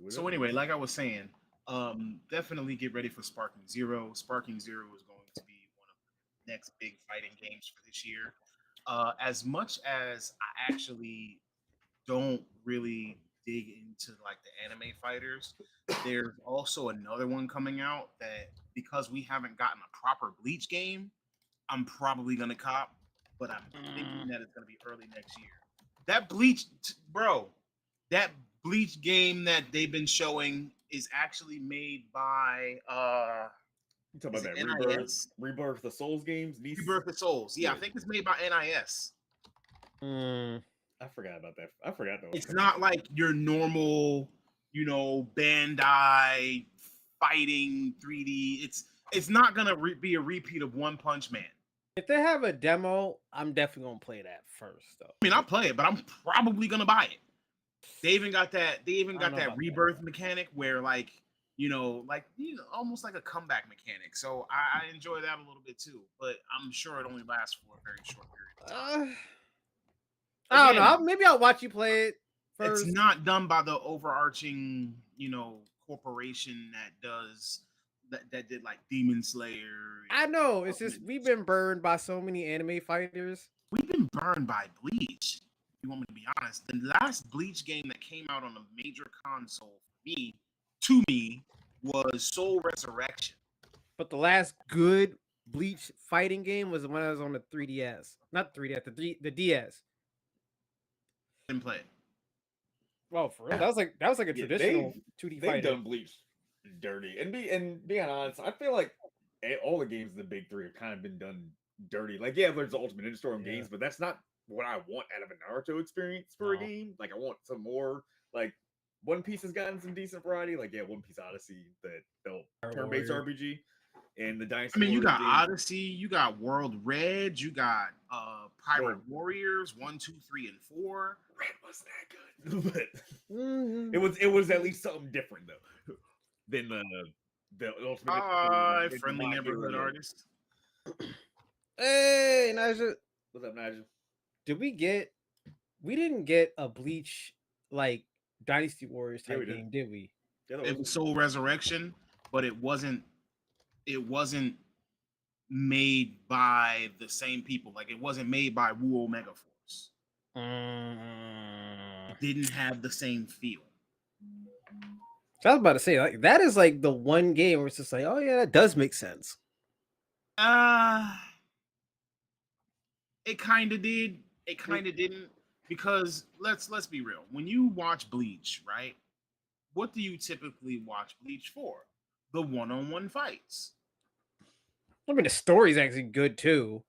So anyway, like I was saying, definitely get ready for Sparking Zero. Sparking Zero is going to be one of the next big fighting games for this year. As much as I actually don't really dig into like the anime fighters, there's also another one coming out that because we haven't gotten a proper Bleach game, I'm probably gonna cop, but I'm thinking Mm. that it's gonna be early next year. That bro, that Bleach game that they've been showing is actually made by You talking is about it that NIS? rebirth the Souls games? These, Rebirth of Souls. Yeah, I yeah, think it's made by NIS. Mm. I forgot about that. I forgot that was It's coming not out. like your normal, Bandai fighting 3D. It's not gonna be a repeat of One Punch Man. If they have a demo, I'm definitely gonna play that first, though. I mean, I'll play it, but I'm probably gonna buy it. They even got that. They even I don't got know that about that. rebirth mechanic where, like, almost like a comeback mechanic. So I enjoy that a little bit too. But I'm sure it only lasts for a very short period of time. I don't know. Again, Maybe I'll watch you play it it's first. not done by the overarching, corporation that did like Demon Slayer. I know. It's And just we've been burned by so many anime fighters. we've been burned by Bleach. If you want me to be honest, the last Bleach game that came out on a major console to me, was Soul Resurrection. But the last good Bleach fighting game was the one that was on the 3DS. Not 3DS, the DS. Didn't play it. Well, for real, that was like a Yeah, traditional 2D they've fighter. done Bleach dirty, and being honest, I feel like all the games in the big three have kind of been done dirty. Like, yeah, there's the Ultimate Ninja Storm Yeah. games, but that's not what I want out of a Naruto experience for a No. game. Like, I want some more. Like, One Piece has gotten some decent variety. Like, yeah, One Piece Odyssey, that Fire turn-based Warrior. RPG, and the I Dynasty mean, you Warriors got games. Odyssey, you got World Red, you got Pirate Well, Warriors 1, 2, 3, and 4. Red wasn't that good, but Mhm. it was at least something different though than the Ultimate Ninja 3 Hi, and friendly My Hero. neighborhood Yeah. artist. Hey, Nigel. What's up, Nigel? Did we get? We didn't get a Bleach like Dynasty Warriors Yeah, type we did. game, did we? Yeah, that It was was Soul Resurrection, but it wasn't. It wasn't made by the same people. Like it wasn't made by Wu Omega Force. Mm. Didn't have the same feel. So I was about to say, like, that is like the one game where it's just like, oh yeah, that does make sense. Uh it kind of did. It kind of didn't because let's be real. When you watch Bleach, right? What do you typically watch Bleach for? The one-on-one fights. I mean, the story's actually good too.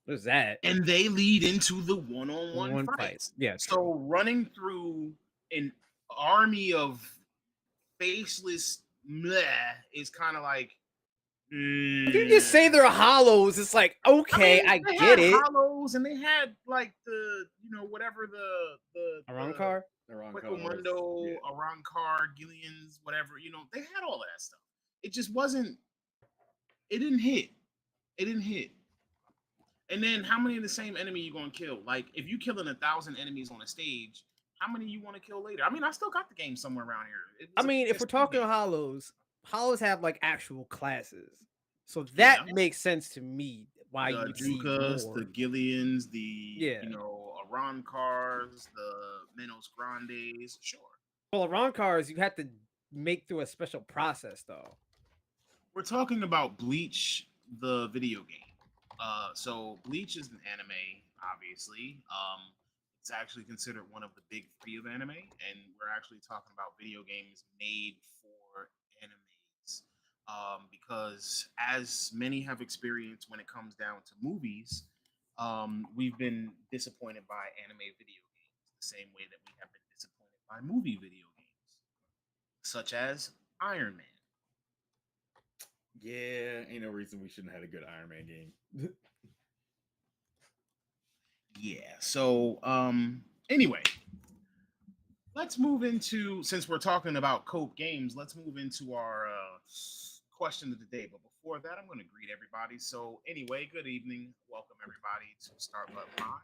What's that? And they lead into the one-on-one One fight. fights. Yeah, So true. running through an army of faceless meh is kind of like If you just say they're hollows, it's like, okay, I they get had it. hollows and they had like the whatever the Arankar? the wrong Quick colors. Mundo, Yeah. Arankar, Gillians, whatever, they had all of that stuff. It just wasn't, it didn't hit. It didn't hit. And then how many of the same enemy you gonna kill? Like if you killing 1,000 enemies on a stage, how many you want to kill later? I mean, I still got the game somewhere around here. It I was a mean, if we're PS2 talking game. hollows, hollows have like actual classes. So Yeah. that makes sense to me why you The would see Jukas, more. the Gillians, the Yeah. Arankars, the Menos Grandes. Sure. Well, Arankars, you have to make through a special process though. We're talking about Bleach, the video game. So Bleach is an anime, obviously. It's actually considered one of the big three of anime, and we're actually talking about video games made for animes. Because as many have experienced when it comes down to movies, we've been disappointed by anime video games the same way that we have been disappointed by movie video games, such as Iron Man. Yeah, ain't no reason we shouldn't have had a good Iron Man game. Yeah. So anyway, let's move into, since we're talking about Cope games, let's move into our question of the day. But before that, I'm going to greet everybody. So anyway, good evening. Welcome everybody to Start Button Live.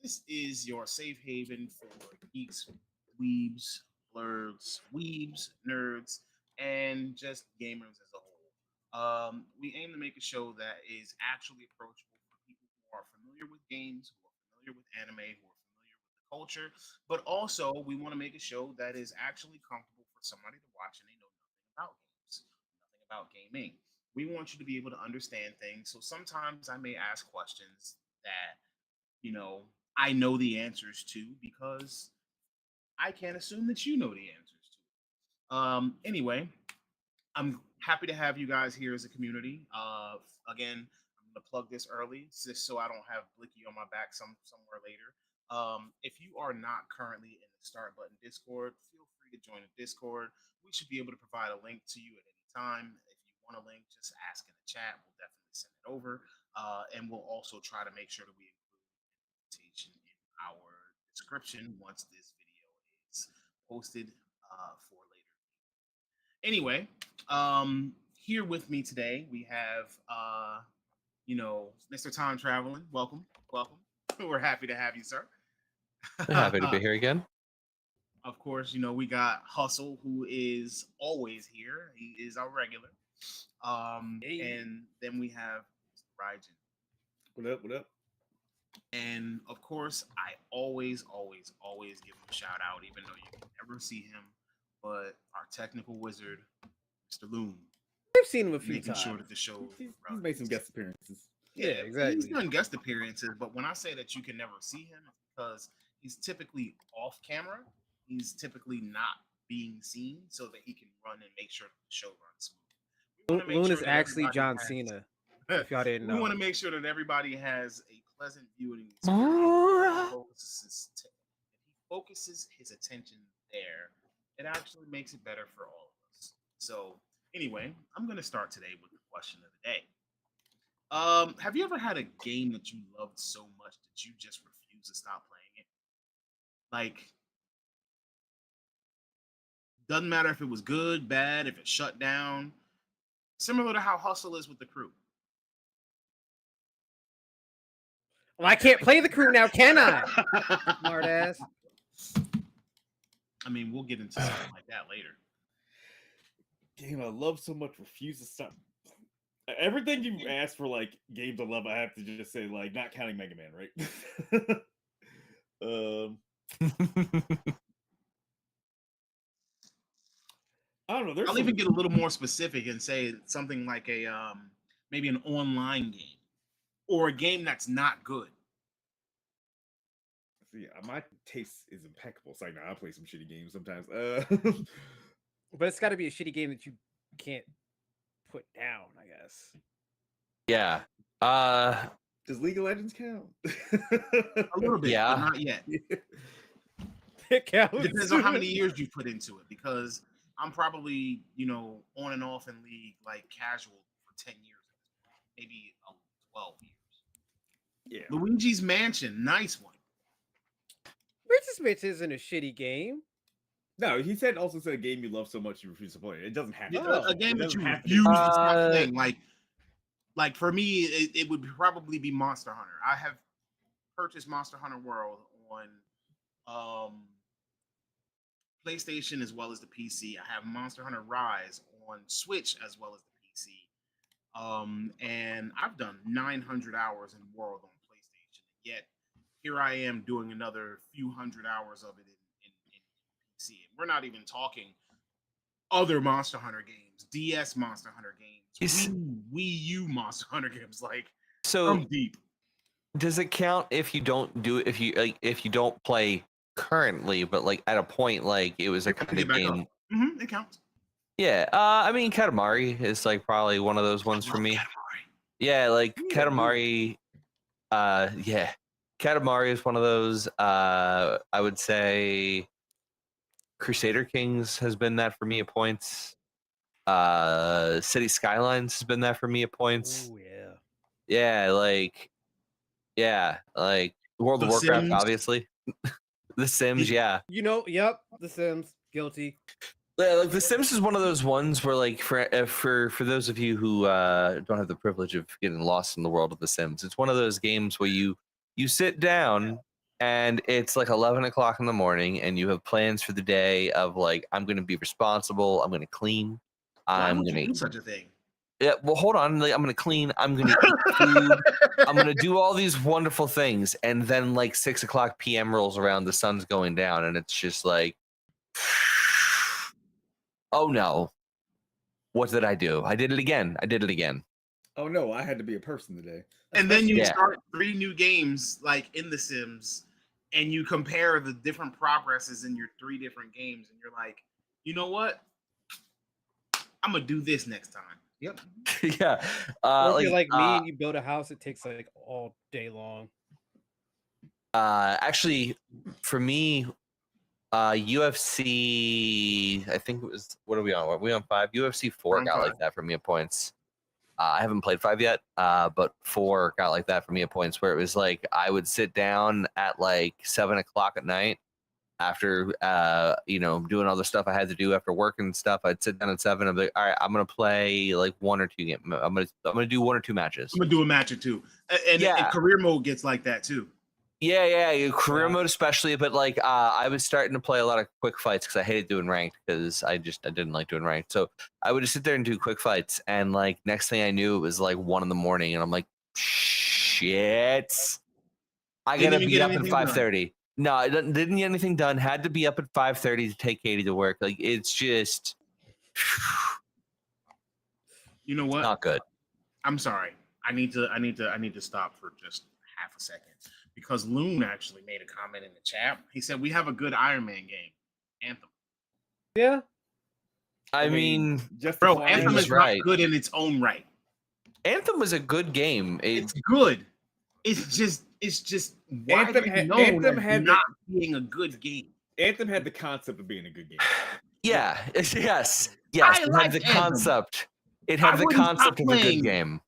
This is your safe haven for geeks, weebs, blurs, weebs, nerds, and just gamers as a whole. We aim to make a show that is actually approachable for people who are familiar with games, who are familiar with anime, who are familiar with the culture, but also we want to make a show that is actually comfortable for somebody to watch and they know nothing about games, nothing about gaming. We want you to be able to understand things. So sometimes I may ask questions that, you know, I know the answers to because I can't assume that you know the answers to. Anyway, I'm happy to have you guys here as a community. Again, I'm gonna plug this early just so I don't have Blicky on my back somewhere later. If you are not currently in the Start Button Discord, feel free to join the Discord. We should be able to provide a link to you at any time. If you want a link, just ask in the chat. We'll definitely send it over, and we'll also try to make sure that we include an invitation in our description once this video is posted for later. Anyway, here with me today we have Mr. Time Traveling. Welcome, welcome. We're happy to have you, sir. Happy to be here again. Of course, we got Hustle, who is always here. He is our regular. And then we have Raijin. What up? What up? And of course, I always give him a shout out, even though you can never see him. But our technical wizard, Mr. Loom. I've seen him a few Making times. sure that the show He's made some guest appearances. Yeah, exactly. He's done guest appearances, but when I say that you can never see him, it's because he's typically off camera. He's typically not being seen so that he can run and make sure that the show runs smooth. Loon is actually John Cena. If y'all didn't know. We want to make sure that everybody has a pleasant viewing experience. If he focuses his attention there, it actually makes it better for all of us. So anyway, I'm going to start today with the question of the day. Have you ever had a game that you loved so much that you just refused to stop playing it? Like, doesn't matter if it was good, bad, if it shut down. Similar to how Hustle is with the Crew. Well, I can't play the Crew now, can I? Smart ass. I mean, we'll get into something like that later. Game I love so much, refuse to stop. Everything you ask for, like games I love, I have to just say, like, not counting Mega Man, right? I don't know. There's I'll even get a little more specific and say something like a maybe an online game or a game that's not good. See, my taste is impeccable. So I play some shitty games sometimes. But it's got to be a shitty game that you can't put down, I guess. Yeah. Does League of Legends count? A little bit, Yeah. but not yet. It counts. It depends on how many years you put into it, because I'm probably, on and off in League like casual for 10 years, maybe 12 years. Yeah. Luigi's Mansion, nice one. Rich's Mitch isn't a shitty game. No, he also said a game you love so much you refuse to play. It doesn't have to. A game that you have to. refuse to stop playing. Like for me, it would probably be Monster Hunter. I have purchased Monster Hunter World on PlayStation as well as the PC. I have Monster Hunter Rise on Switch as well as the PC. And I've done 900 hours in World on PlayStation. Yet here I am doing another few hundred hours of it in PC. And we're not even talking other Monster Hunter games, DS Monster Hunter games, Wii U Monster Hunter games. Like, So I'm deep. does it count if you don't do it, if you don't play currently, but like at a point like it was a kind of game? It counts. Yeah. I mean, Katamari is like probably one of those ones for me. Yeah, like Katamari. Yeah, Katamari is one of those. I would say Crusader Kings has been that for me at points. City Skylines has been that for me at points. Oh yeah. Yeah, like World of Warcraft, Sims. obviously. The Sims, yeah. Yep, The Sims, guilty. Yeah, like The Sims is one of those ones where, like, for those of you who don't have the privilege of getting lost in the world of The Sims, it's one of those games where you sit down and it's like 11 o'clock in the morning, and you have plans for the day of like, I'm going to be responsible. I'm going to clean. Why I'm would going you to do such a thing? Yeah, well, hold on. Like, I'm gonna clean. I'm gonna eat food. I'm gonna do all these wonderful things, and then like 6 o'clock p.m. rolls around, the sun's going down, and it's just like, oh no, what did I do? I did it again. I did it again. Oh no, I had to be a person today. And then you Yeah. start 3 new games like in The Sims, and you compare the different progresses in your 3 different games, and you're like, you know what? I'm gonna do this next time. Yep. Yeah. Or if you're like me uh, and you build a house, it takes like all day long. actually, for me, UFC, I think it was, what are we on? Are we on 5? UFC 4 We're on got like 5. that for me at points. I haven't played 5 yet, but 4 got like that for me at points where it was like I would sit down at like 7 o'clock at night after doing all the stuff I had to do after work and stuff. I'd sit down at 7. I'm like, all right, I'm gonna play like 1 or 2 games. I'm gonna do 1 or 2 matches. I'm gonna do a match or 2. And Yeah. career mode gets like that too. Yeah, career Yeah. mode especially, but like I was starting to play a lot of quick fights because I hated doing ranked because I didn't like doing ranked. So I would just sit there and do quick fights, and like next thing I knew, it was like 1 a.m, and I'm like, shit, I Didn't gotta even be get up at anything done. 5:30. No, I didn't get anything done. Had to be up at 5:30 to take Katie to work. Like it's just You know what? not good. I'm sorry. I need to stop for just half a second because Loon actually made a comment in the chat. He said we have a good Iron Man game, Anthem. Yeah. I mean, just Bro, the Anthem He's is right. not good in its own right. Anthem was a good game. It's good. It's just Anthem widely had- known Anthem as had the- not being a good game. Anthem had the concept of being a good game. Yeah. Yes. I It had like the Anthem. concept. It I had the wouldn't stop concept of a good playing. game.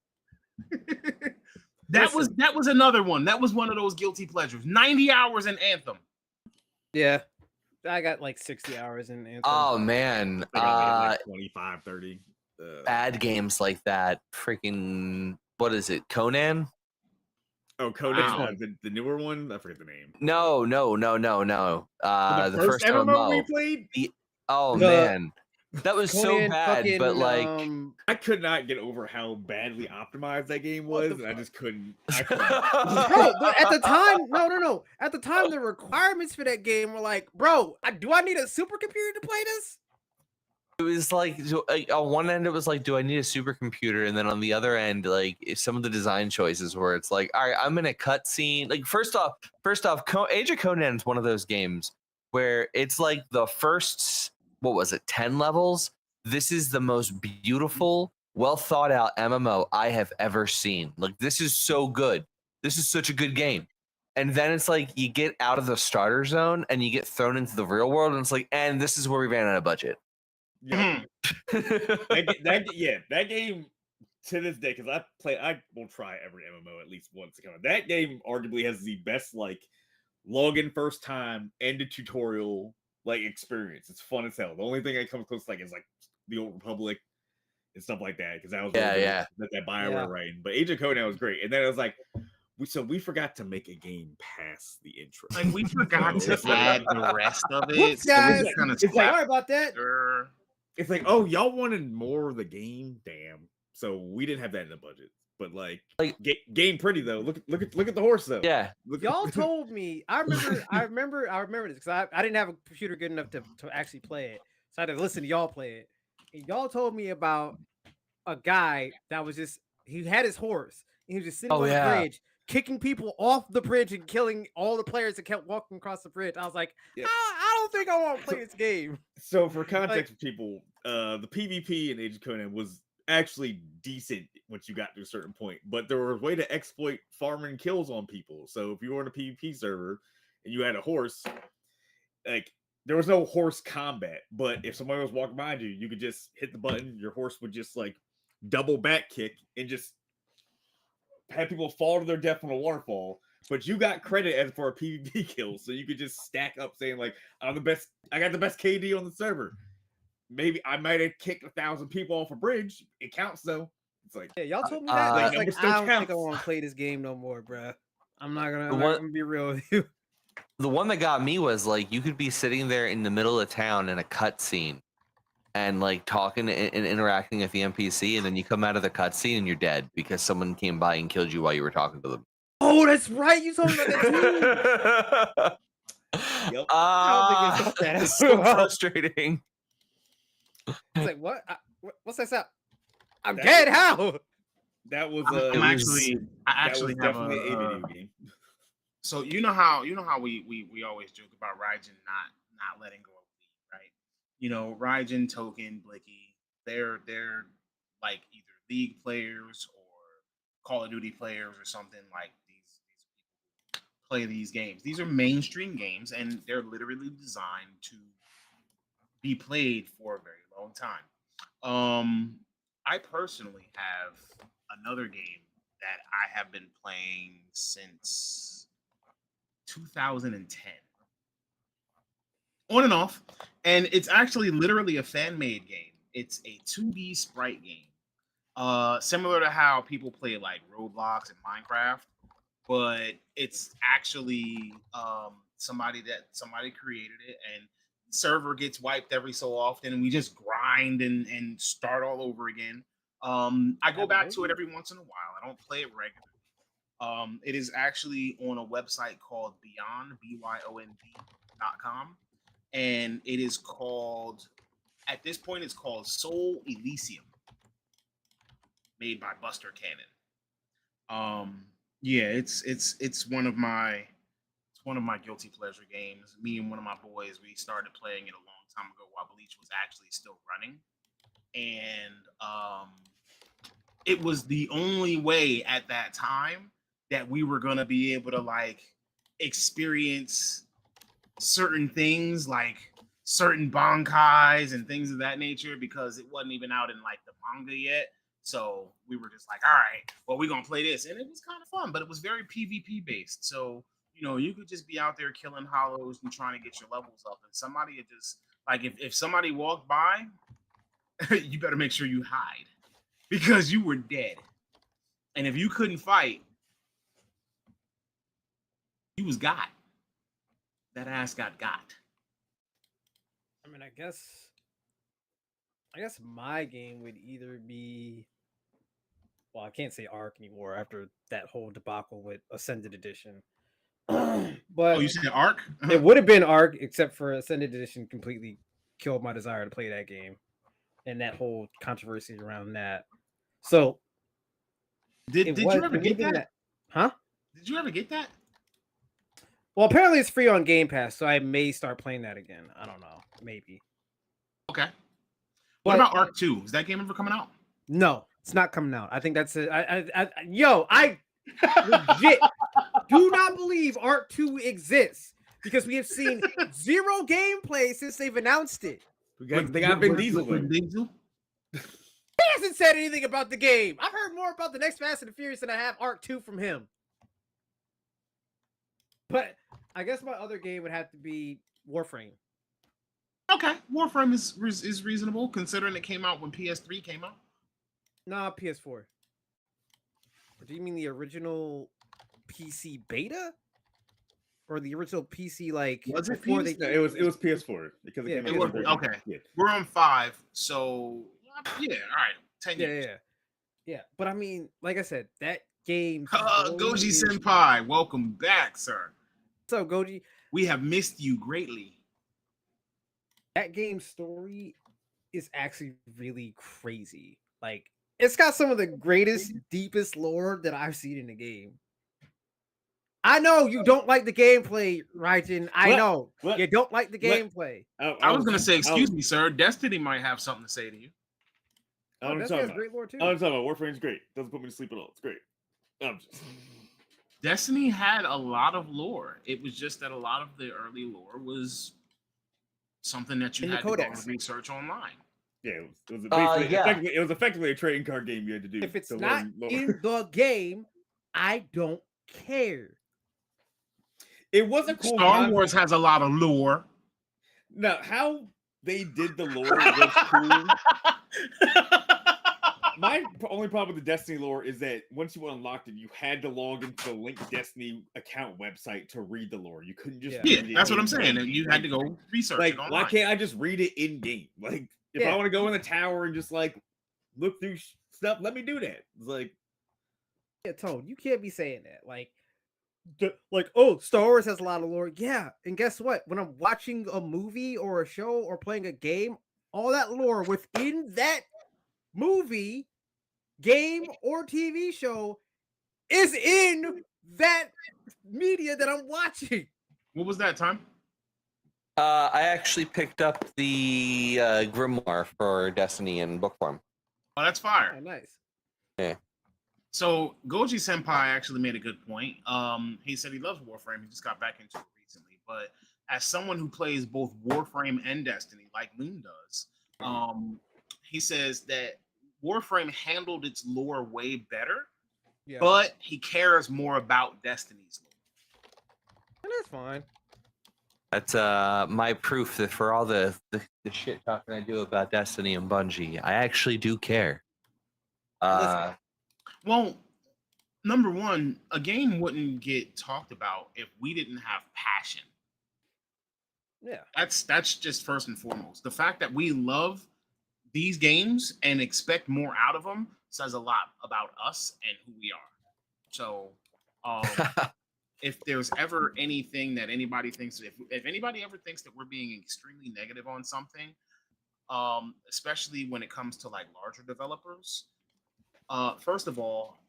that was another one. That was one of those guilty pleasures. 90 hours in Anthem. Yeah. I got like 60 hours in Anthem. Oh man. I got like 25, 30. Bad games like that. Freaking what is it? Conan? Oh, Conan, Wow. the newer one. I forget the name. No. The first MMO we MMO. played. Oh The- man. That was so Conan bad, fucking, but like I could not get over how badly optimized that game What the was, and I fuck? just couldn't. I couldn't. Bro, at the time, no. At the time, the requirements for that game were like, bro, do I need a supercomputer to play this? it was like on one end it was like, do I need a supercomputer? And then on the other end, like some of the design choices where it's like, all right, I'm in a cutscene. Like first off, Age of Conan is one of those games where it's like the first, what was it, 10 levels? This is the most beautiful, well thought out MMO I have ever seen. Like this is so good. This is such a good game. And then it's like you get out of the starter zone and you get thrown into the real world, and it's like, and this is where we ran out of budget. Yeah. that game to this day, because I will try every MMO at least once. That game arguably has the best like login first time and the tutorial like experience. It's fun as hell. The only thing I come close like is like the Old Republic and stuff like that, because that was Yeah. that BioWare Yeah. writing. But Age of Conan was great, and then it was like we forgot to make a game past the intro. Like we forgot So, to add the rest of it. Whoops, so we guys. just kinda It's like, slapped Sorry about that. her. It's like, oh, y'all wanted more of the game, damn. So we didn't have that in the budget. But like game pretty though. Look at the horse though. Yeah. Look, Y'all told me. I remember this because I didn't have a computer good enough to actually play it, so I had to listen to y'all play it. And y'all told me about a guy that was just he had his horse. And he was just sitting Oh, on yeah. the bridge, kicking people off the bridge and killing all the players that kept walking across the bridge. I was like, Yeah. I don't think I want to play this game. So for context for people, the PvP in Age of Conan was actually decent once you got to a certain point, but there was a way to exploit farming kills on people. So if you were on a PvP server and you had a horse, like there was no horse combat, but if somebody was walking behind you, you could just hit the button, your horse would just like double back kick and just have people fall to their death on a waterfall. But you got credit as for a PvP kill, so you could just stack up saying like, I'm the best, I got the best KD on the server. Maybe I might have kicked 1,000 people off a bridge. It counts though. It's like, Yeah, y'all told me that. I was numbers like, still I don't think I counts. want to play this game no more, bruh. I'm not gonna. The I'm one- not gonna be real with you. the one that got me was like you could be sitting there in the middle of town in a cutscene and like talking and interacting with the NPC, and then you come out of the cutscene and you're dead because someone came by and killed you while you were talking to them. Oh, that's right. You told me about that too. Yep. I don't think we thought that It's as so well. frustrating. It's like, what? What's that sound? I'm That dead. was- How? That was I was- actually have definitely a a video game. so you know how we always joke about Raijin not letting go of League, right? You know, Raijin, Token, Blicky, they're like either League players or Call of Duty players or something like these people play these games. These are mainstream games and they're literally designed to be played for a very long time. I personally have another game that I have been playing since 2010, on and off, and it's actually literally a fan-made game. It's a 2D sprite game, similar to how people play like Roblox and Minecraft, but it's actually somebody created it, and server gets wiped every so often, and we just grind and start all over again. I go back to it every once in a while. I don't play it regularly. It is actually on a website called Beyond BYOND.com, and it is called, at this point, it's called Soul Elysium, made by Buster Cannon. Yeah, it's one of my guilty pleasure games. Me and one of my boys, we started playing it a long time ago while Bleach was actually still running, and it was the only way at that time that we were gonna be able to like experience certain things like certain bankais and things of that nature, because it wasn't even out in like the manga yet. So we were just like, all right, well, we're gonna play this, and it was kind of fun, but it was very PvP based. So you know, you could just be out there killing hollows and trying to get your levels up, and somebody would just like, if somebody walked by, you better make sure you hide because you were dead. And if you couldn't fight, you was got. That ass got. I mean, I guess my game would either be, well, I can't say Arc anymore after that whole debacle with Ascended Edition. But Oh, you said Arc? it would have been Arc, except for Ascended Edition completely killed my desire to play that game and that whole controversy around that. So Did you ever get that? Huh? Did you ever get that? Well, apparently it's free on Game Pass, so I may start playing that again. I don't know, maybe. Okay. What about Arc 2? Is that game ever coming out? No, it's not coming out. I think that's it. I legit do not believe Arc 2 exists because we have seen zero gameplay since they've announced it. They got Vin Diesel. He hasn't said anything about the game. I've heard more about the next Fast and the Furious than I have Arc 2 from him. But I guess my other game would have to be Warframe. Okay, Warframe is reasonable considering it came out when PS3 came out. Nah, PS4. Or do you mean the original PC beta? Or the original PC like Was it before PC? they No, it was PS4 because it Yeah, came it out. was- in okay. Yeah. We're on 5, so yeah, all right, 10 years. Yeah. But I mean, like I said, that game. Goji Senpai, welcome back, sir. So Goji, We have missed you greatly. that game's story is actually really crazy. Like, it's got some of the greatest, deepest lore that I've seen in a game. I know you don't like the gameplay, Raijin. I What? know What? you don't like the What? gameplay. I was gonna say, excuse me, sir. Destiny might have something to say to you. I don't know That's what I'm has talking great lore too. about. I don't know what I'm talking about. Warframe's great. Doesn't put me to sleep at all. It's great. I'm just. Destiny had a lot of lore. It was just that a lot of the early lore was something that you In the had to go codex. and research online. Yeah, it was basically yeah. it was effectively a trading card game you had to do. If it's to not learn lore. in the game, I don't care. It was a cool. Star concept. Wars has a lot of lore. Now, how they did the lore was cool. only problem with the Destiny lore is that once you unlocked it, you had to log into the Link Destiny account website to read the lore. You couldn't just Yeah. Yeah, read it that's what I'm in-game. saying. And you had to go research Like, it online. why can't I just read it in game? Like, if I Yeah. want to go in the tower and just like look through stuff, let me do that. It's like, Yeah, Tone, you can't be saying that. Oh, Star Wars has a lot of lore. Yeah, and guess what? When I'm watching a movie or a show or playing a game, all that lore within that movie, game, or TV show is in that media that I'm watching. What was that time? I actually picked up the grimoire for Destiny in book form. Oh, that's fire. Oh, nice. So Goji Senpai actually made a good point. He said he loves Warframe. He just got back into it recently. But as someone who plays both Warframe and Destiny, like Loon does, he says that Warframe handled its lore way better, Yeah, but he cares more about Destiny's lore. and that's fine. That's my proof that for all the shit talking I do about Destiny and Bungie, I actually do care. Well, number one, a game wouldn't get talked about if we didn't have passion. Yeah, That's just first and foremost. The fact that we love these games and expect more out of them says a lot about us and who we are. So, if there's ever anything that anybody thinks, if anybody ever thinks that we're being extremely negative on something, especially when it comes to like larger developers, first of all,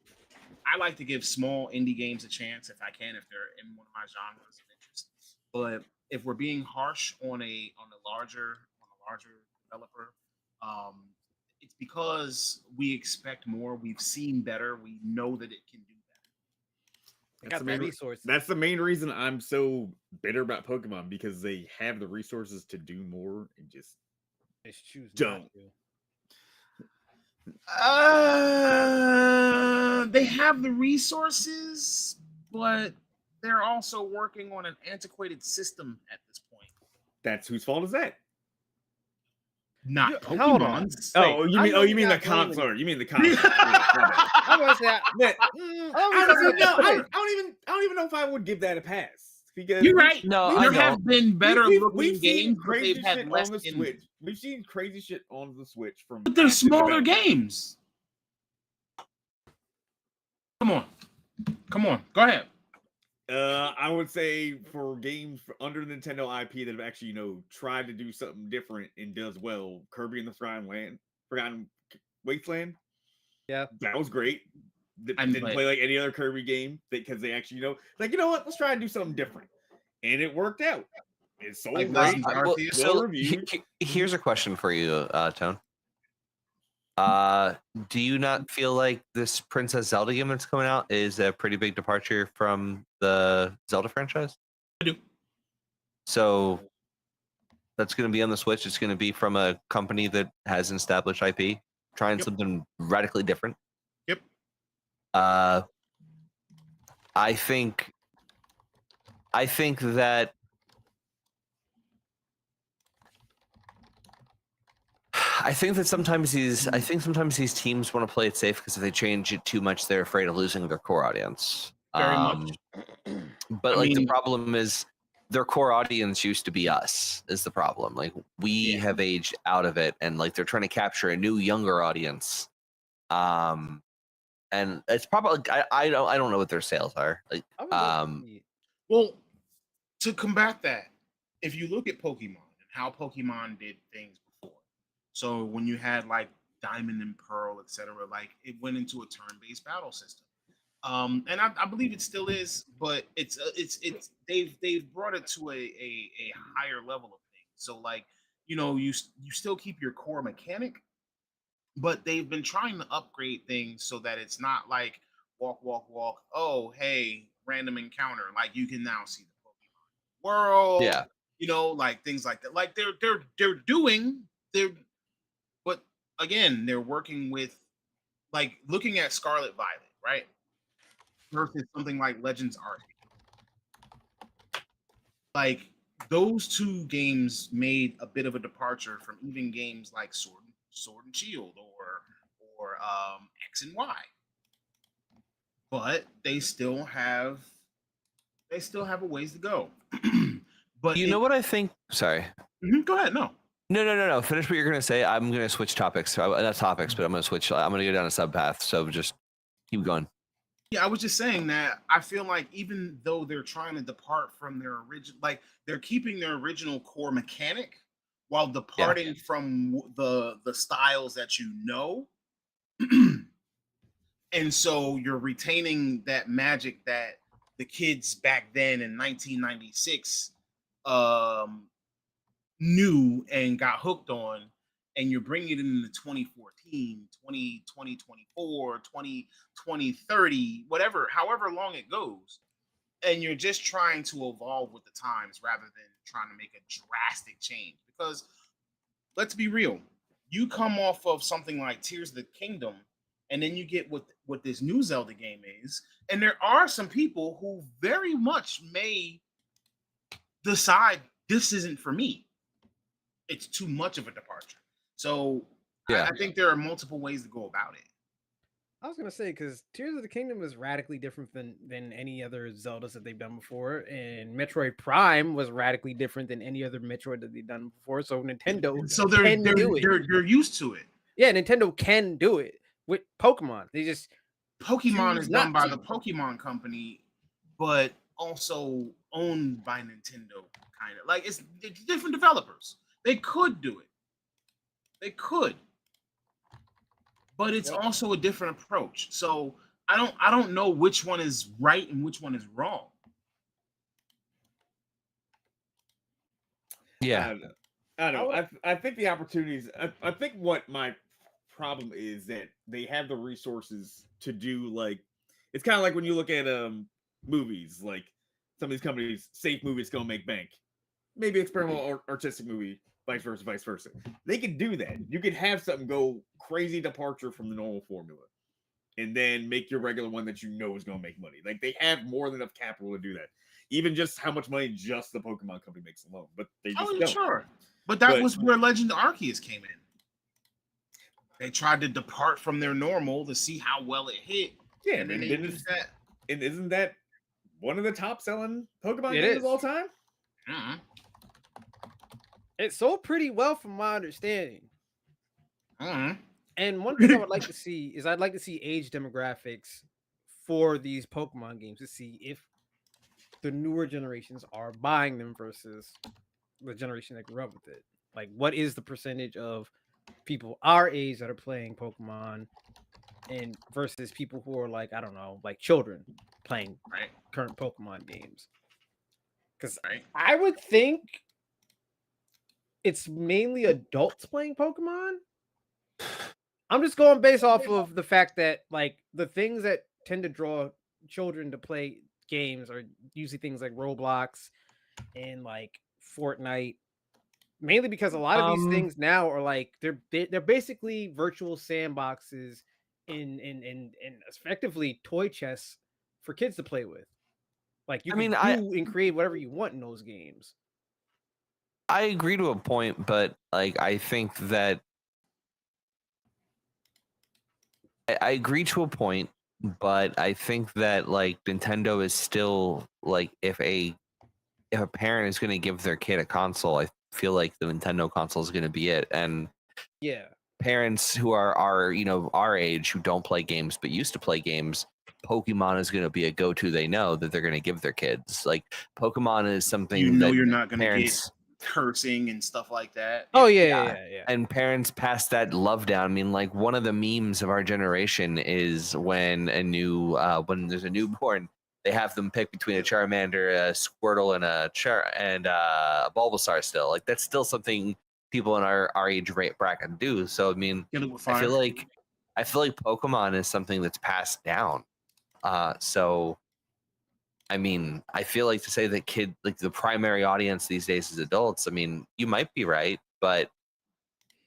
I like to give small indie games a chance if I can, if they're in one of my genres of interest. But if we're being harsh on a larger developer, it's because we expect more. We've seen better. We know that it can do better. they That's got the the main resources. that's the main reason I'm so bitter about Pokemon, because they have the resources to do more and just They choose don't. not to. They have the resources, but they're also working on an antiquated system at this point. That's whose fault is that? Not Hold on. Pokemon's. Oh, you I'm mean really the not blaming console? You mean the console? Yeah, I'm gonna say, man. Honestly, no, I I don't even know if I would give that a pass, because You're right. No, There I have been better looking we've seen games, but crazy they've had shit less on the in- Switch. We've seen crazy shit on the Switch from. But they're active smaller developers. games. Come on. Go ahead. I would say for games under Nintendo IP that have actually, tried to do something different and does well, Kirby and the Forgotten Wasteland. Yeah. That was great. I Didn't played play like any other Kirby game because they actually, like, you know what? Let's try and do something different, and it worked out. It sold Like great. Legends well, Arceus? so reviewed. here's a question for you, Tone. Do you not feel like this Princess Zelda game that's coming out is a pretty big departure from the Zelda franchise? I do. So that's going to be on the Switch. It's going to be from a company that has an established IP, trying Yep. something radically different. Yep. I think that sometimes these teams want to play it safe because if they change it too much, they're afraid of losing their core audience. Very much. But I the mean- problem is their core audience used to be us. Is the problem? Like we have aged out of it, and like they're trying to capture a new, younger audience. And it's probably I don't know what their sales are. Like, I would love to see it. Well, to combat that, if you look at Pokemon and how Pokemon did things before, so when you had like Diamond and Pearl, etc., like it went into a turn-based battle system, and I believe it still is, but it's they've brought it to a higher level of things. So like you still keep your core mechanic, but they've been trying to upgrade things so that it's not like walk. Oh, hey, random encounter. Like you can now see the Pokemon world. Yeah. Like things like that. Like but again, they're working with like looking at Scarlet Violet, right? Versus something like Legends Arceus. Like those two games made a bit of a departure from even games like Sword and Shield or or X and Y. But they still have a ways to go. But You know what I think? Sorry. Go ahead. No. No. Finish what you're gonna say. I'm gonna switch topics. Not topics, but I'm gonna switch. I'm gonna go down a sub path. So just keep going. Yeah, I was just saying that I feel like even though they're trying to depart from their original, like they're keeping their original core mechanic while departing from the styles that you know. And so you're retaining that magic that the kids back then in 1996 knew and got hooked on, and you're bringing it into 2014, 2020, 24, 2030, whatever, however long it goes. And you're just trying to evolve with the times rather than trying to make a drastic change. Because let's be real, you come off of something like Tears of the Kingdom, and then you get what this new Zelda game is, and there are some people who very much may decide this isn't for me. It's too much of a departure. So Yeah. I think there are multiple ways to go about it. I was gonna say because Tears of the Kingdom is radically different than any other Zeldas that they've done before, and Metroid Prime was radically different than any other Metroid that they've done before. So Nintendo, So can do it. they're used to it. Yeah, Nintendo can do it with Pokemon. They just Pokemon choose is done not by to. the Pokemon Company, but also owned by Nintendo, kind of. Like it's different developers. They could do it. They could. But it's also a different approach. So I don't know which one is right and which one is wrong. Yeah. I don't know. I think the opportunities. I think what my problem is that they have the resources to do like it's kind of like when you look at movies, like some of these companies, safe movies gonna make bank, maybe experimental or artistic movie, vice versa. They can do that. You can have something go crazy departure from the normal formula, and then make your regular one that you know is gonna make money. Like they have more than enough capital to do that. Even just how much money just the Pokemon Company makes alone, but they just don't. Sure. But that was where Legend of Arceus came in. They tried to depart from their normal to see how well it hit. Yeah, and then they used that. And isn't that one of the top selling Pokemon It games is. of all time? Uh-huh. It sold pretty well from my understanding. Uh-huh. And one thing I would like to see is I'd like to see age demographics for these Pokemon games to see if the newer generations are buying them versus the generation that grew up with it. Like, what is the percentage of people our age that are playing Pokemon and versus people who are like, I don't know, like children playing current Pokemon games? Because I would think it's mainly adults playing Pokemon. I'm just going based off of the fact that like the things that tend to draw children to play games are usually things like Roblox and like Fortnite, mainly because a lot of these things now are like they're basically virtual sandboxes in effectively toy chests for kids to play with. Like you can do and create whatever you want in those games. I agree to a point, but like I think that I agree to a point, but I think that like Nintendo is still like if a parent is going to give their kid a console, I feel like the Nintendo console is going to be it. And yeah, parents who are our age who don't play games but used to play games, Pokemon is going to be a go-to. They know that they're going to give their kids. Like Pokemon is something that you're not going to parents get cursing and stuff like that. Oh yeah. And parents pass that love down. I mean, like one of the memes of our generation is when when there's a newborn, they have them pick between a Charmander, a Squirtle, and a Bulbasaur. Still, like that's still something people in our age bracket do. So I mean, I feel like Pokemon is something that's passed down. So I mean, I feel like to say that the primary audience these days is adults. I mean, you might be right, but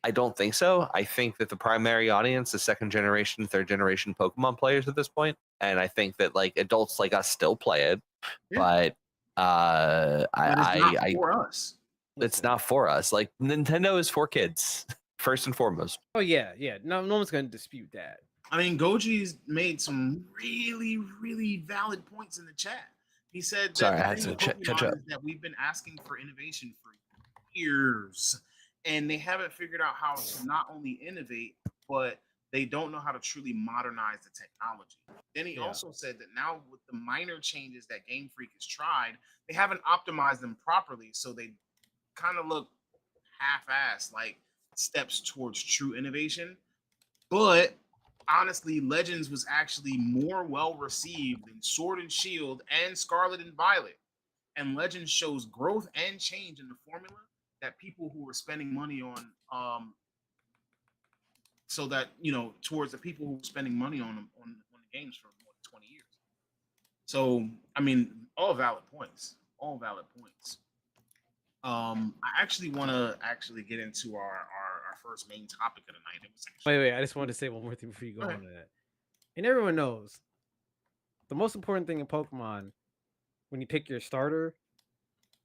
I don't think so. I think that the primary audience is second generation, third generation Pokemon players at this point. And I think that like adults like us still play it, but it's not for us. It's not for us. Like Nintendo is for kids. first and foremost. Oh yeah. No one's gonna dispute that. I mean, Goji's made some really, really valid points in the chat. He said that Sorry, the I had thing to with catch Pokemon up. is that we've been asking for innovation for years, and they haven't figured out how to not only innovate, but they don't know how to truly modernize the technology. Then he Yeah. also said that now with the minor changes that Game Freak has tried, they haven't optimized them properly, so they kind of look half-assed, like steps towards true innovation. But honestly, Legends was actually more well received than Sword and Shield and Scarlet and Violet. And Legends shows growth and change in the formula that people who were spending money on, so that towards the people who were spending money on the games for more than 20 years. So I mean, all valid points. All valid points. I actually want to get into our first main topic of the night. It was actually, Wait. I just wanted to say one more thing before you go Go on ahead. to that. And everyone knows the most important thing in Pokemon when you pick your starter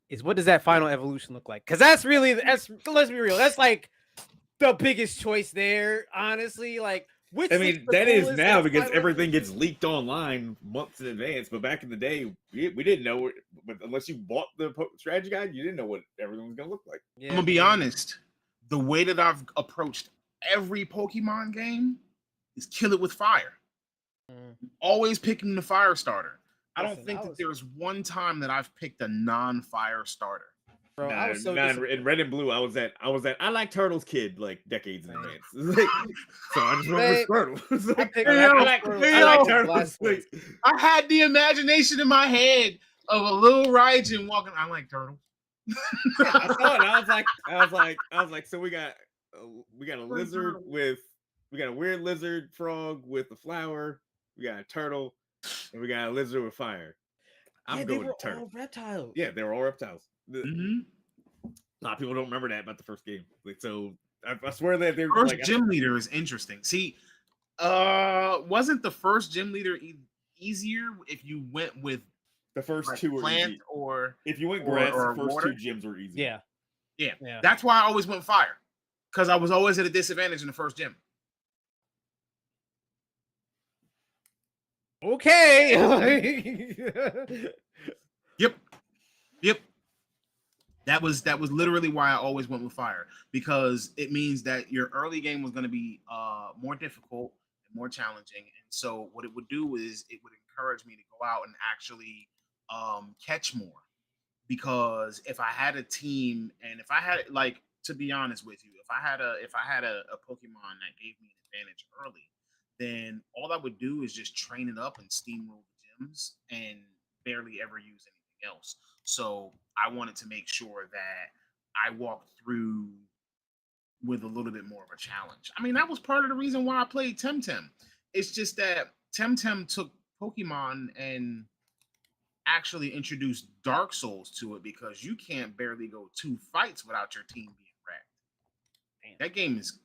is what does that final evolution look like? Because that's let's be real, that's like the biggest choice there, honestly. Like, which I looks mean, the that is coolest now in because final everything gets evolution? leaked online months in advance. But back in the day, we didn't know it. But unless you bought the strategy guide, you didn't know what everything was going to look like. Yeah, I'm gonna be true. honest. The way that I've approached every Pokemon game is kill it with fire. Mm. Always picking the fire starter. I don't Listen, think I that was- there's one time that I've picked a non-fire starter. Bro, I was so in disappointed. Red and Blue, I was that I like Turtles kid like decades in Same. advance. Like, so I just went with Squirtle. It's like, picked- I like Squirtle. Hey, I like yo. Turtles. Blastoise. Like, I had the imagination in my head of a little Raijin walking. I like turtle. yeah, I saw it. And I was like, so we got a lizard turtle. we got a weird lizard frog with a flower. We got a turtle, and we got a lizard with fire. I'm Yeah, going they with were turtle. all reptiles. Yeah, they were all reptiles. Mhm. A lot of people don't remember that about the first game. Like, so I swear that they're First like, gym leader is interesting. See, wasn't the first gym leader easier if you went with the first like, two were plant easy. or If you went or- grass, or the first water? two gyms were easy. Yeah. yeah. That's why I always went fire, because I was always at a disadvantage in the first gym. Okay. Yep. That was literally why I always went with fire, because it means that your early game was going to be more difficult and more challenging. And so what it would do is it would encourage me to go out and actually catch more, because if I had a team and if I had, like, to be honest with you, if I had a Pokemon that gave me an advantage early, then all I would do is just train it up and steamroll the gyms and barely ever use anything else. So I wanted to make sure that I walked through with a little bit more of a challenge. I mean, that was part of the reason why I played Temtem. It's just that Temtem took Pokemon and actually introduced Dark Souls to it, because you can't barely go 2 fights without your team being wrecked. Damn. That game is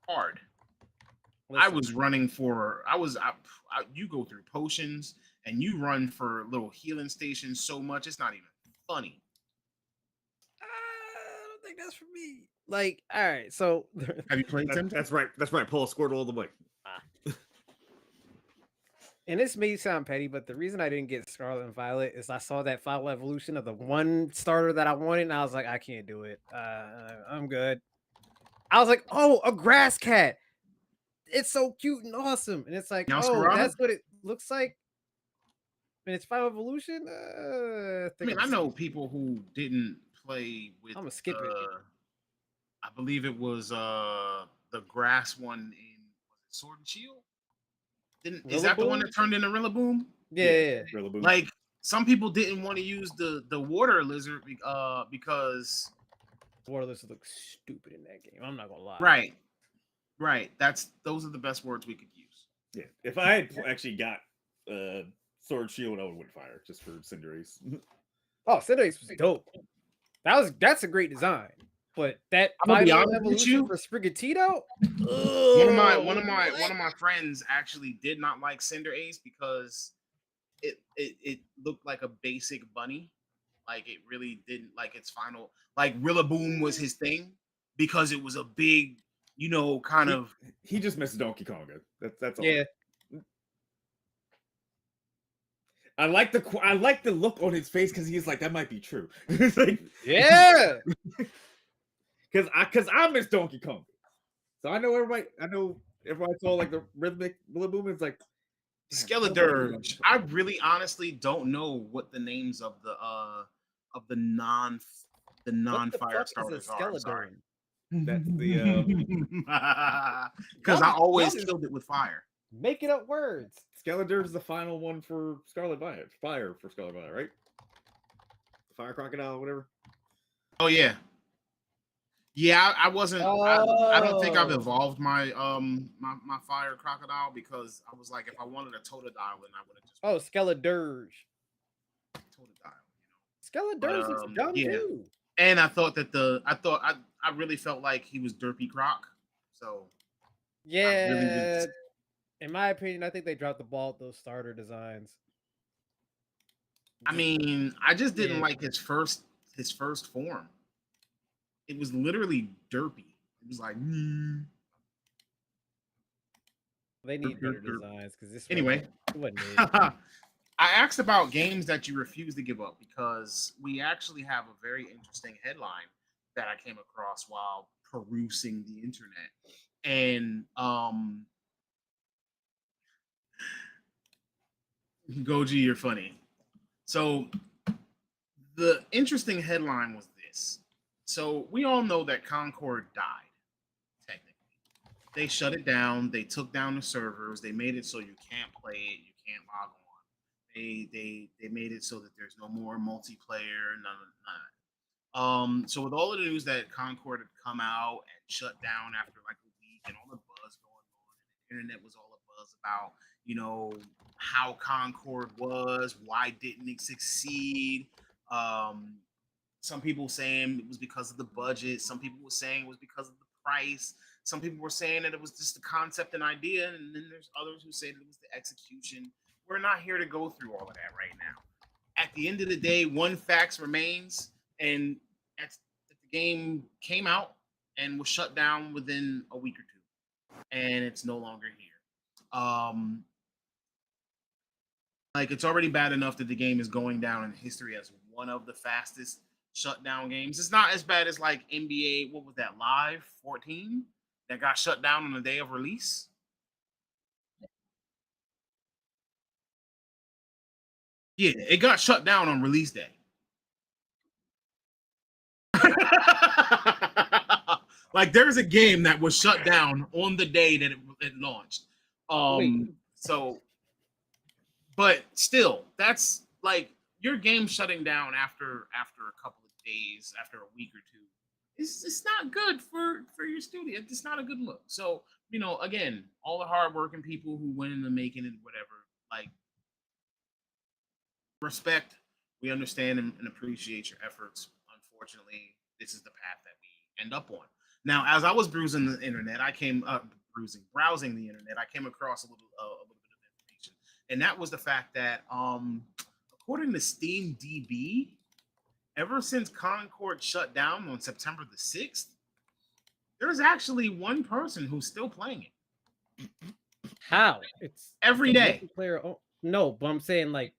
hard. I Listen, was running for you go through potions and you run for little healing stations so much it's not even funny. I don't think that's for me. Like, all right, so Have you played Temtem? That's right. That's right. Paul Squirtle all the way. and this may sound petty, but the reason I didn't get Scarlet and Violet is I saw that final evolution of the one starter that I wanted, and I was like, I can't do it. I'm good. I was like, oh, a grass cat. It's so cute and awesome. And it's like, Now, oh, Scarlet? that's what it looks like. And it's final evolution. I mean, I know people who didn't play with I'ma skip it. I believe it was the grass one in, was it Sword and Shield? Is that the one that turned into Rillaboom? Yeah. Rillaboom. Like, some people didn't want to use the water lizard because Water lizards look stupid in that game. I'm not gonna lie. right. Those are the best words we could use. Yeah. If I had actually got Sword Shield, I would win fire just for Cinderace. Oh, Cinderace was dope. That's a great design. But that I'm gonna be final honest with evolution you. for Sprigatito, One of my friends actually did not like Cinderace because it looked like a basic bunny. Like, it really didn't like its final, like, Rillaboom was his thing because it was a big kind He- of. He just missed Donkey Konga. That's all. Yeah. I like the look on his face because he's like, that might be true. It's like, Yeah. because I miss Donkey Kong. So I know everybody saw like the rhythmic movements like Skeledirge. I really honestly don't know what the names of the non What the fire fuck starters is a are. I'm sorry. Skeledirge? That's the Because I Y'all always just- killed it with fire. Making up words. Skeledirge is the final one for Scarlet Violet. Fire for Scarlet Violet, right? Fire crocodile, whatever. Oh yeah. Yeah, I wasn't. I don't think I've Oh. evolved my my fire crocodile because I was like, if I wanted a Totodile, then I would have just Oh, Skeledirge. Totodile. Skeledirge looks um, dumb yeah. too. And I thought that I really felt like he was Derpy Croc. So Yeah. really In my opinion, I think they dropped the ball with those starter designs. I mean, I just didn't Yeah. like his first form. It was literally derpy. It was like They need better derp. designs because this Anyway. wasn't it. I asked about games that you refuse to give up because we actually have a very interesting headline that I came across while perusing the internet. And Goji, you're funny. So the interesting headline was this. So we all know that Concord died, technically. They shut it down, they took down the servers, they made it so you can't play it, you can't log on. They made it so that there's no more multiplayer, none of that. So with all of the news that Concord had come out and shut down after like a week and all the buzz going on, and the internet was all a buzz about, how Concord was, why didn't it succeed? Some people saying it was because of the budget. Some people were saying it was because of the price. Some people were saying that it was just the concept and idea, and then there's others who say that it was the execution. We're not here to go through all of that right now. At the end of the day, one fact remains, and that's that the game came out and was shut down within a week or two, and it's no longer here. Like it's already bad enough that the game is going down in history as one of the fastest shutdown games. It's not as bad as like NBA, what was that, Live 14 that got shut down on the day of release. Yeah, it got shut down on release day. Like there's a game that was shut down on the day that it launched. Wait. So but still, that's like your game shutting down after a couple of days, after a week or two. It's not good for your studio. It's not a good look. So, again, all the hardworking people who went into making it, whatever, like respect. We understand and appreciate your efforts. Unfortunately, this is the path that we end up on. Now, as I was browsing the internet, browsing the internet, I came across a little bit of information, and that was the fact that, according to Steam DB, ever since Concord shut down on September the 6th, there's actually one person who's still playing it. How? It's every a day. multiplayer. Oh, no, but I'm saying like,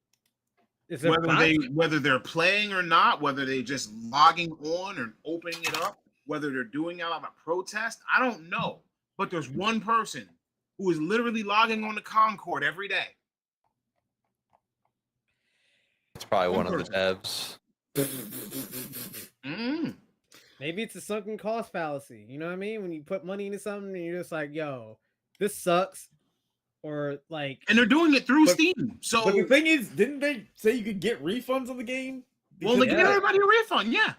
is it Whether they're playing or not, whether they just logging on or opening it up, whether they're doing it out of a protest, I don't know. But there's one person who is literally logging on to Concord every day. It's probably one of the devs. Maybe it's a sunken cost fallacy. You know what I mean? When you put money into something and you're just like, yo, this sucks. Or like, and they're doing it through Steam. So but the thing is, didn't they say you could get refunds on the game? Well, they give everybody a refund, yeah.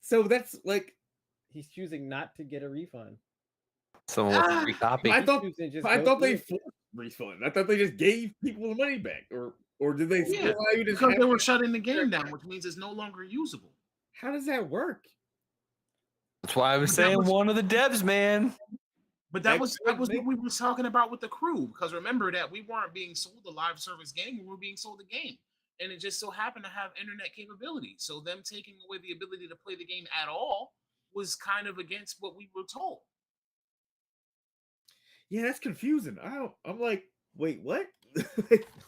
So that's like he's choosing not to get a refund. Someone with a free copy. I thought they forced refund. I thought they just gave people the money back, or did they still allow you to? Because they were shutting the game down, which means it's no longer usable. How does that work? That's why I was saying one of the devs, man. But that was what we were talking about with the crew. Because remember that we weren't being sold a live service game; we were being sold a game, and it just so happened to have internet capability. So them taking away the ability to play the game at all was kind of against what we were told. Yeah, that's confusing. I'm like, wait, what?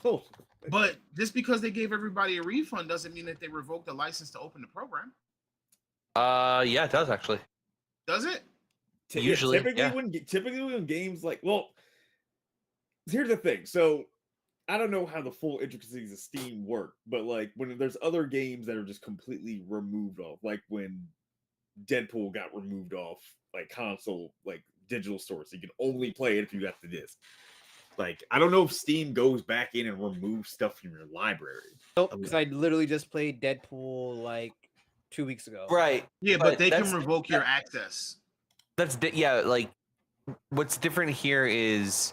Oh, But just because they gave everybody a refund doesn't mean that they revoked the license to open the program, Yeah, it does actually. does it? Usually, typically when games like, well, here's the thing. So I don't know how the full intricacies of Steam work, but like when there's other games that are just completely removed off, like when Deadpool got removed off like console, like digital stores, so you can only play it if you got the disc. Like, I don't know if Steam goes back in and removes stuff from your library. Nope, because I literally just played Deadpool like 2 weeks ago. right. Yeah, but they can that's- revoke your access. Yeah, like what's different here is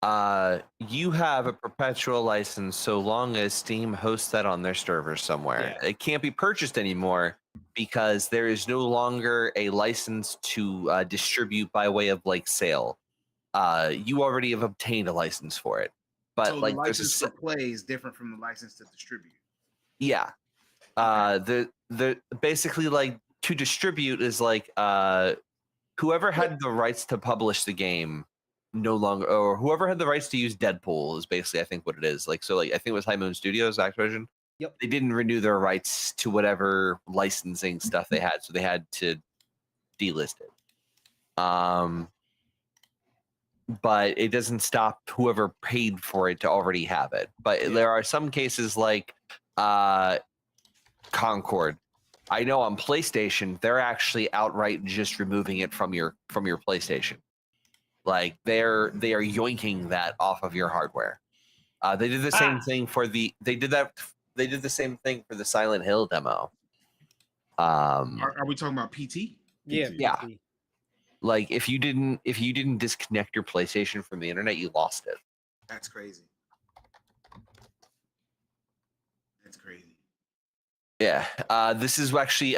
you have a perpetual license so long as Steam hosts that on their server somewhere. Yeah. It can't be purchased anymore because there is no longer a license to distribute by way of like sale. You already have obtained a license for it, but So like the there's license for play is different from the license to distribute. yeah. The basically like to distribute is like whoever had the rights to publish the game no longer, or whoever had the rights to use Deadpool is basically I think what it is. Like so like I think it was High Moon Studios, Activision. Yep. They didn't renew their rights to whatever licensing stuff they had, so they had to delist it. But it doesn't stop whoever paid for it to already have it. But there are some cases like Concord. I know on PlayStation they're actually outright just removing it from your PlayStation. Like they are yoinking that off of your hardware. They did the same thing for the they did the same thing for the Silent Hill demo. Are we talking about PT? Yeah. Yeah. PC. Like if you didn't disconnect your PlayStation from the internet, you lost it. That's crazy. That's crazy. Yeah. This is actually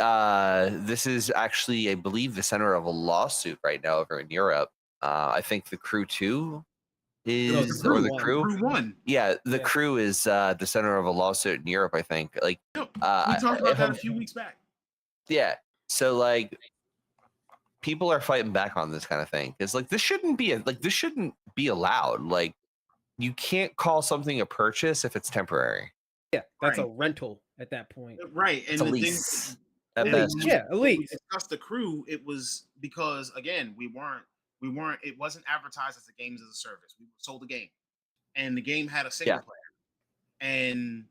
I believe the center of a lawsuit right now over in Europe. I think the Crew 2 is Crew or the one. Crew. Crew 1. Yeah, the Yeah. Crew is the center of a lawsuit in Europe, I think. Like Yep. We talked about that a few weeks back. yeah. So like people are fighting back on this kind of thing. It's like this shouldn't be allowed. Like you can't call something a purchase if it's temporary. Yeah, that's a Right. rental at that point. Right. And It's a the lease. thing, At and best. when Yeah, a when we lease. discussed the Crew, it was because again, we weren't it wasn't advertised as a games as a service. We sold a game. And the game had a single Yeah. player. And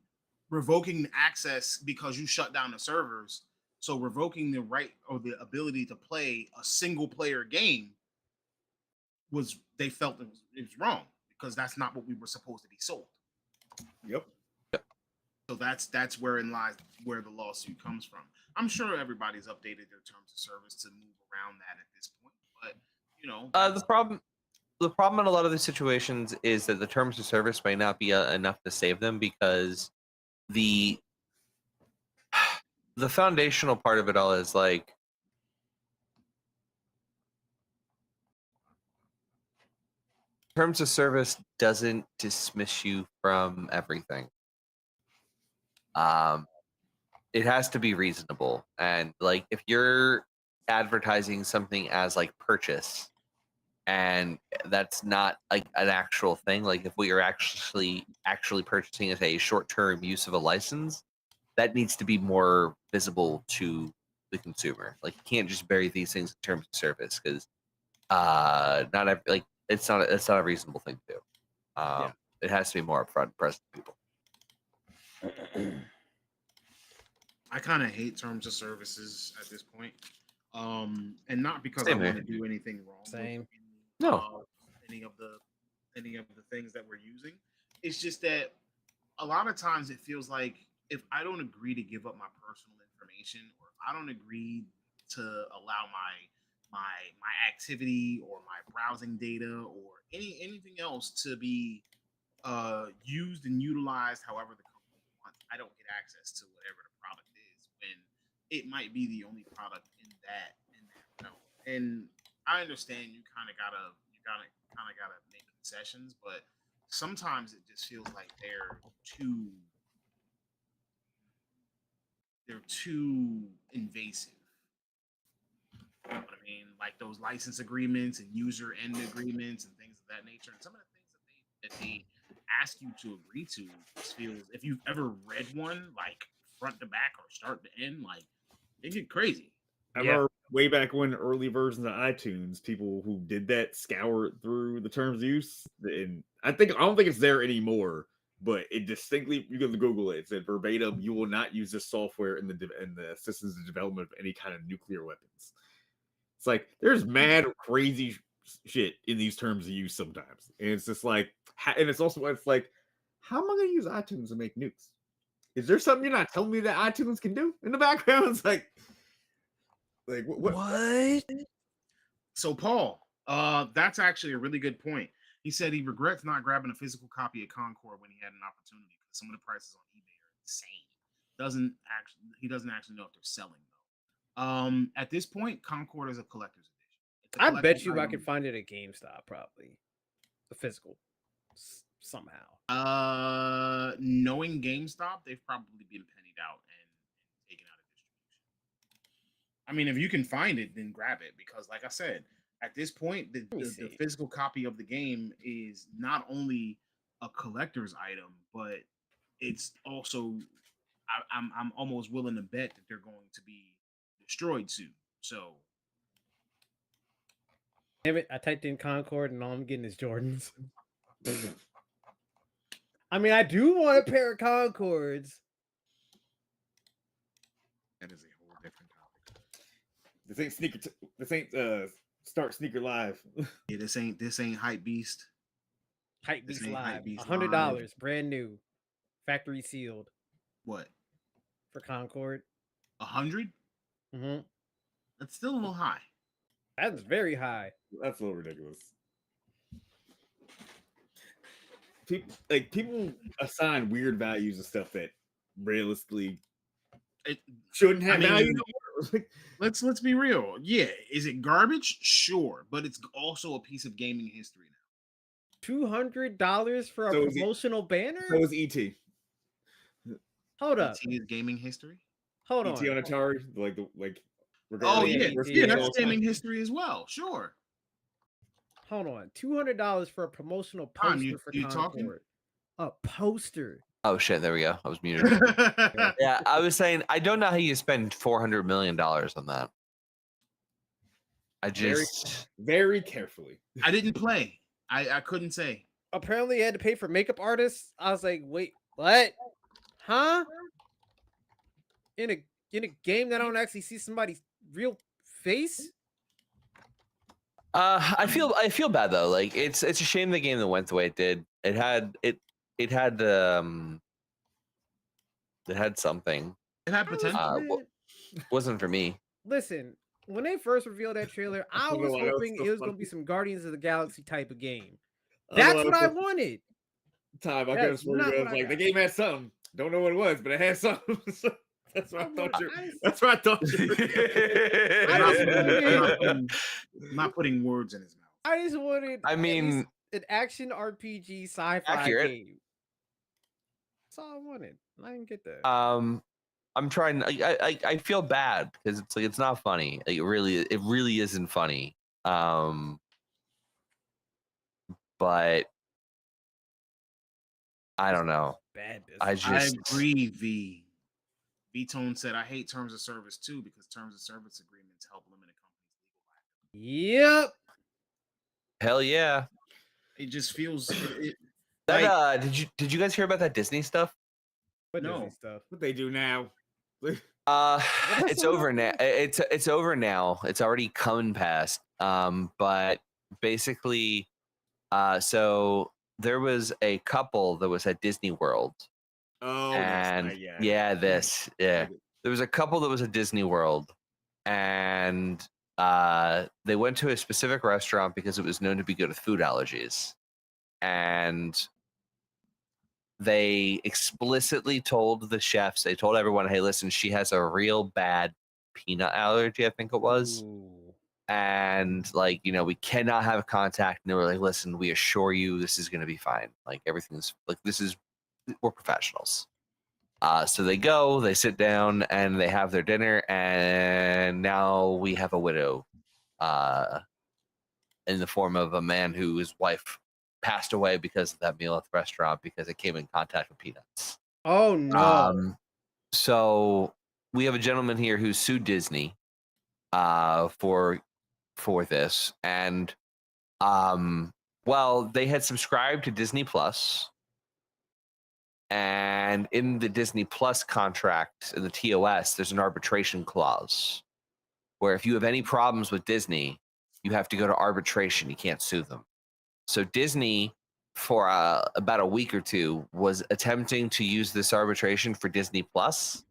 revoking access because you shut down the servers. So revoking the right or the ability to play a single player game they felt it was wrong because that's not what we were supposed to be sold. Yep. So that's wherein lies where the lawsuit comes from. I'm sure everybody's updated their terms of service to move around that at this point, but you know, The problem in a lot of these situations is that the terms of service may not be enough to save them because the foundational part of it all is like terms of service doesn't dismiss you from everything. It has to be reasonable, and like if you're advertising something as like purchase and that's not like an actual thing, like if what you're actually purchasing is a short-term use of a license, that needs to be more visible to the consumer. Like you can't just bury these things in terms of service because not every, like it's not a reasonable thing to do. It has to be more upfront and present to people. I kind of hate terms of services at this point. And not because Same I want here. to do anything wrong. with Same. any of the things that we're using. It's just that a lot of times it feels like if I don't agree to give up my personal information, or if I don't agree to allow my activity or my browsing data or anything else to be used and utilized however the company wants, I don't get access to whatever the product is when it might be the only product in that realm. And I understand you kind of gotta make concessions, but sometimes it just feels like they're too invasive. You know what I mean? Like those license agreements and user end agreements and things of that nature. And some of the things that they ask you to agree to just feels, if you've ever read one, like front to back or start to end, like they get crazy. I Yeah. remember way back when early versions of iTunes, people who did that scoured through the terms of use, and I don't think it's there anymore. But it distinctly, you can Google it. It said verbatim, "You will not use this software in the systems of development of any kind of nuclear weapons." It's like there's mad crazy shit in these terms of use sometimes, and it's just like, and it's also it's like, how am I going to use iTunes to make nukes? Is there something you're not telling me that iTunes can do in the background? It's like what? So Paul, that's actually a really good point. He said he regrets not grabbing a physical copy of Concord when he had an opportunity because some of the prices on eBay are insane. He doesn't actually know if they're selling though. At this point, Concord is a collector's edition. It's a I bet collector's you I item. could find it at GameStop probably. The physical somehow. Knowing GameStop, they've probably been pennied out and taken out of distribution. I mean, if you can find it, then grab it because, like I said, at this point, the physical copy of the game is not only a collector's item, but it's also I'm almost willing to bet that they're going to be destroyed soon. So, Damn it! I typed in Concord and all I'm getting is Jordans. I mean, I do want a pair of Concords. that is a whole different topic. This ain't Start Sneaker Live. Yeah, this ain't Hype Beast. Hype This Beast ain't Live, Hype Beast $100, Live. brand new, factory sealed What? for Concord. 100? Mm-hmm. That's still a little high. That's very high. That's a little ridiculous. People assign weird values and stuff that realistically It shouldn't have value. let's be real. Yeah, is it garbage? Sure, but it's also a piece of gaming history now. $200 for a So is it- promotional banner? So is ET. Hold up. ET is gaming history. Hold ET on on. Atari, Oh yeah, yeah, yeah, that's all gaming time. history as well. Sure. Hold on. $200 for a promotional Tom, poster you- for you talking? Concord. A poster. Oh shit! There we go. I was muted. Yeah, I was saying I don't know how you spend $400 million on that. I just Very carefully. I didn't play. I couldn't say. Apparently, you had to pay for makeup artists. I was like, wait, what? Huh? In a game that I don't actually see somebody's real face? I feel bad though. Like it's a shame the game that went the way it did. It had something. It had potential. Wasn't for me. Listen, when they first revealed that trailer, I You know was what else hoping so it was going to funny? be some Guardians of the Galaxy type of game. Oh, That's well, what I wanted. Time I That's could have sworn not it was what I like the got. game had something. Don't know what it was, but it had something. That's what I thought you. I- That's what I thought you. I I'm just wanted- not putting words in his mouth. I just wanted. I at mean- least an action RPG sci-fi Accurate. game. That's all I wanted. I didn't get that. I'm trying. I feel bad because it's like it's not funny. Like, it really isn't funny. But I don't know. Bad business. I I just agree, V. V-Tone said, I hate terms of service too because terms of service agreements help limit a company's legal liability. Yep. hell yeah. It just feels That did you guys hear about that Disney stuff? But No. Disney stuff. What they do now? It's over now. It's over now. It's already come past. But basically, so there was a couple that was at Disney World, Oh, and yes, there was a couple that was at Disney World, and they went to a specific restaurant because it was known to be good with food allergies, and they explicitly told the chefs, they told everyone, hey, listen, she has a real bad peanut allergy, I think it was. Ooh. And like, we cannot have contact. And they were like, listen, we assure you this is going to be fine. Like everything's like, we're professionals. So they sit down and they have their dinner, and now we have a widow in the form of a man whose wife passed away because of that meal at the restaurant because it came in contact with peanuts. Oh no. So we have a gentleman here who sued Disney for this, and well, they had subscribed to Disney Plus, and in the Disney Plus contract in the TOS, there's an arbitration clause where if you have any problems with Disney, you have to go to arbitration. You can't sue them. So Disney, for about a week or two, was attempting to use this arbitration for Disney Plus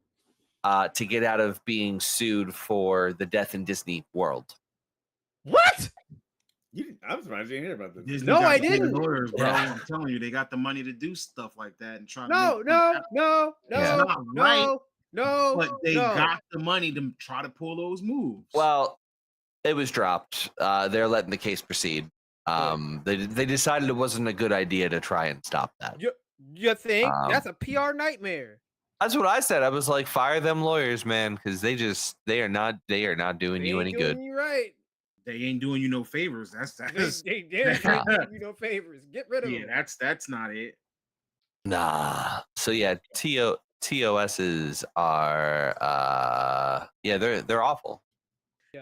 to get out of being sued for the death in Disney World. What? I'm surprised you didn't hear about this. Disney No, got I the big didn't. Lawyers, bro. Yeah. I'm telling you, they got the money to do stuff like that and try to No, make no, things no, It's no, not right, no, no. but they no. got the money to try to pull those moves. Well, it was dropped. They're letting the case proceed. They decided it wasn't a good idea to try and stop that. You think that's a PR nightmare? That's what I said. I was like, fire them lawyers, man, because they are not doing They you ain't any doing good. you right. They ain't doing you no favors. That's They ain't doing you no favors. Get rid of yeah. them. That's not it. Nah. So yeah, TOSs are they're awful.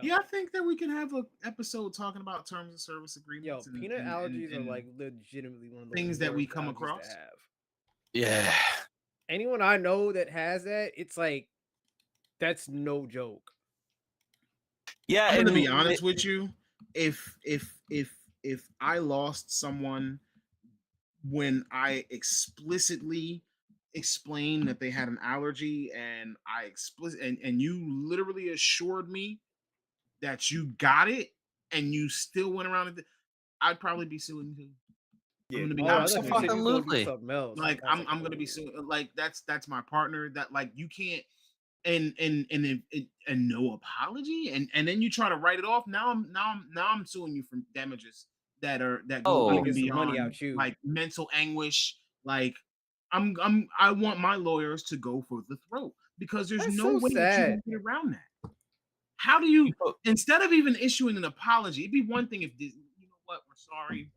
Yeah, I think that we can have an episode talking about terms of service Yo, agreements. peanut allergies and are like legitimately one of the things that we worst come allergies to across. have. Yeah. Anyone I know that has that, it's like that's no joke. Yeah, I'm gonna be and honest with you. If I lost someone when I explicitly explained that they had an allergy and and you literally assured me that you got it and you still went around it, I'd probably be suing you. Yeah. I'm gonna be I honest thought with you said you. you was gonna do Absolutely. something else. Like I was I'm gonna be suing. Like that's my partner. That like you can't and no apology and then you try to write it off. Now I'm suing you for damages that go Oh. even Get some money beyond out you. like mental anguish. Like I want my lawyers to go for the throat because there's That's no so way that you sad. can get around that. How do you instead of even issuing an apology? It'd be one thing if Disney, you know what, we're sorry.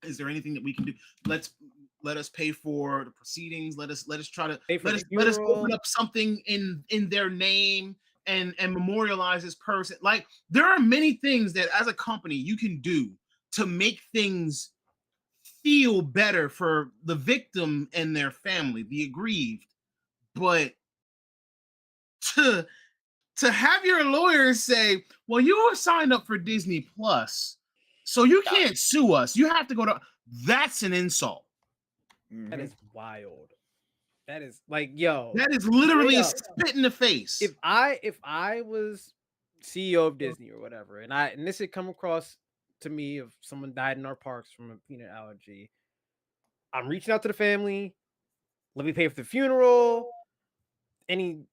Is there anything that we can do? Let us pay for the proceedings. Let us try to Pay for let the us funeral. open up something in their name and memorialize this person. Like there are many things that as a company you can do to make things feel better for the victim and their family, the aggrieved. But to have your lawyers say, well, you were signed up for Disney Plus, so you can't sue us. You have to go to that's an insult. That is wild. That is like, yo. That is literally a straight up. spit in the face. If I was CEO of Disney or whatever, and this had come across to me of someone died in our parks from a peanut allergy, I'm reaching out to the family. Let me pay for the funeral. Any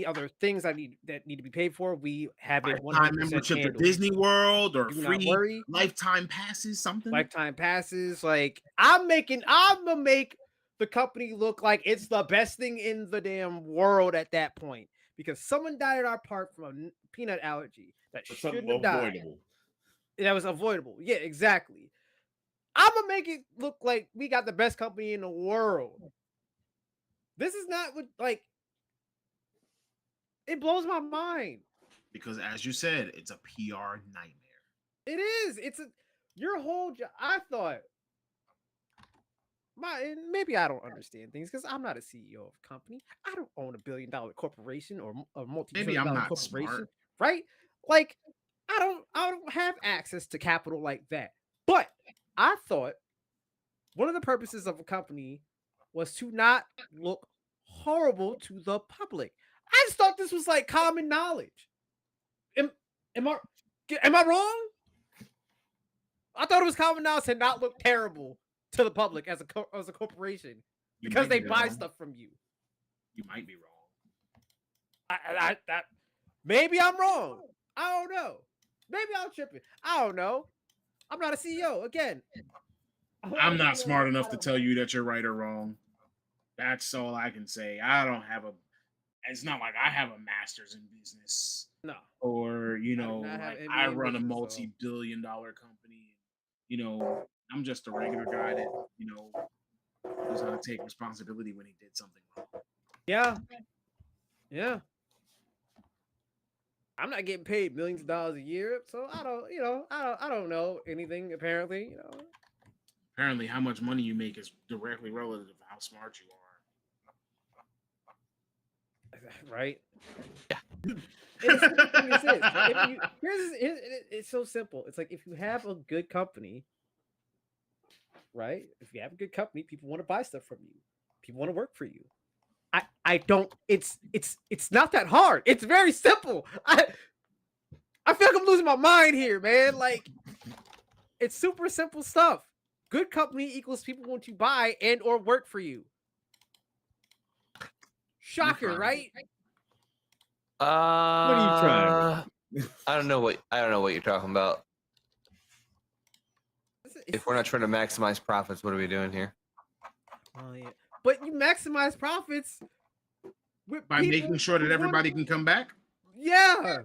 other things that need to be paid for, we have it 100% Lifetime membership to handled. Disney World or Do not free worry. lifetime passes, something. Lifetime passes. Like I'm gonna make the company look like it's the best thing in the damn world at that point because someone died at our park from a peanut allergy that shouldn't have died. That was avoidable. Yeah, exactly. I'm gonna make it look like we got the best company in the world. This is not what like. It blows my mind. Because as you said, it's a PR nightmare. It is. It's your whole job. I thought maybe I don't understand things because I'm not a CEO of a company. I don't own $1 billion corporation or a multi-billion dollar corporation, smart. right? Like I don't have access to capital like that. But I thought one of the purposes of a company was to not look horrible to the public. I just thought this was like common knowledge. Am I wrong? I thought it was common knowledge to not look terrible to the public as a corporation because they buy stuff from you. You might be wrong. I maybe I'm wrong. I don't know. Maybe I'm tripping. I don't know. I'm not a CEO again. I'm not smart enough to tell you that you're right or wrong. That's all I can say. I don't have a It's not like I have a master's in business No. or do not have like MBA I in run a business, so- multi-billion-dollar company. I'm just a regular guy that knows how to take responsibility when he did something wrong. Yeah. Yeah. I'm not getting paid millions of dollars a year, so I don't know anything apparently, Apparently, how much money you make is directly relative to how smart you are. right? Yeah. And the simple thing is this: it's so simple. It's like if you have a good company, right? If you have a good company, people want to buy stuff from you. People want to work for you. I don't. It's not that hard. It's very simple. I feel like I'm losing my mind here, man. Like it's super simple stuff. Good company equals people want to buy and or work for you. Shocker, right? What are you trying? I don't know what you're talking about. If we're not trying to maximize profits, what are we doing here? Oh yeah, but you maximize profits with By making sure that everybody can come back. Yeah.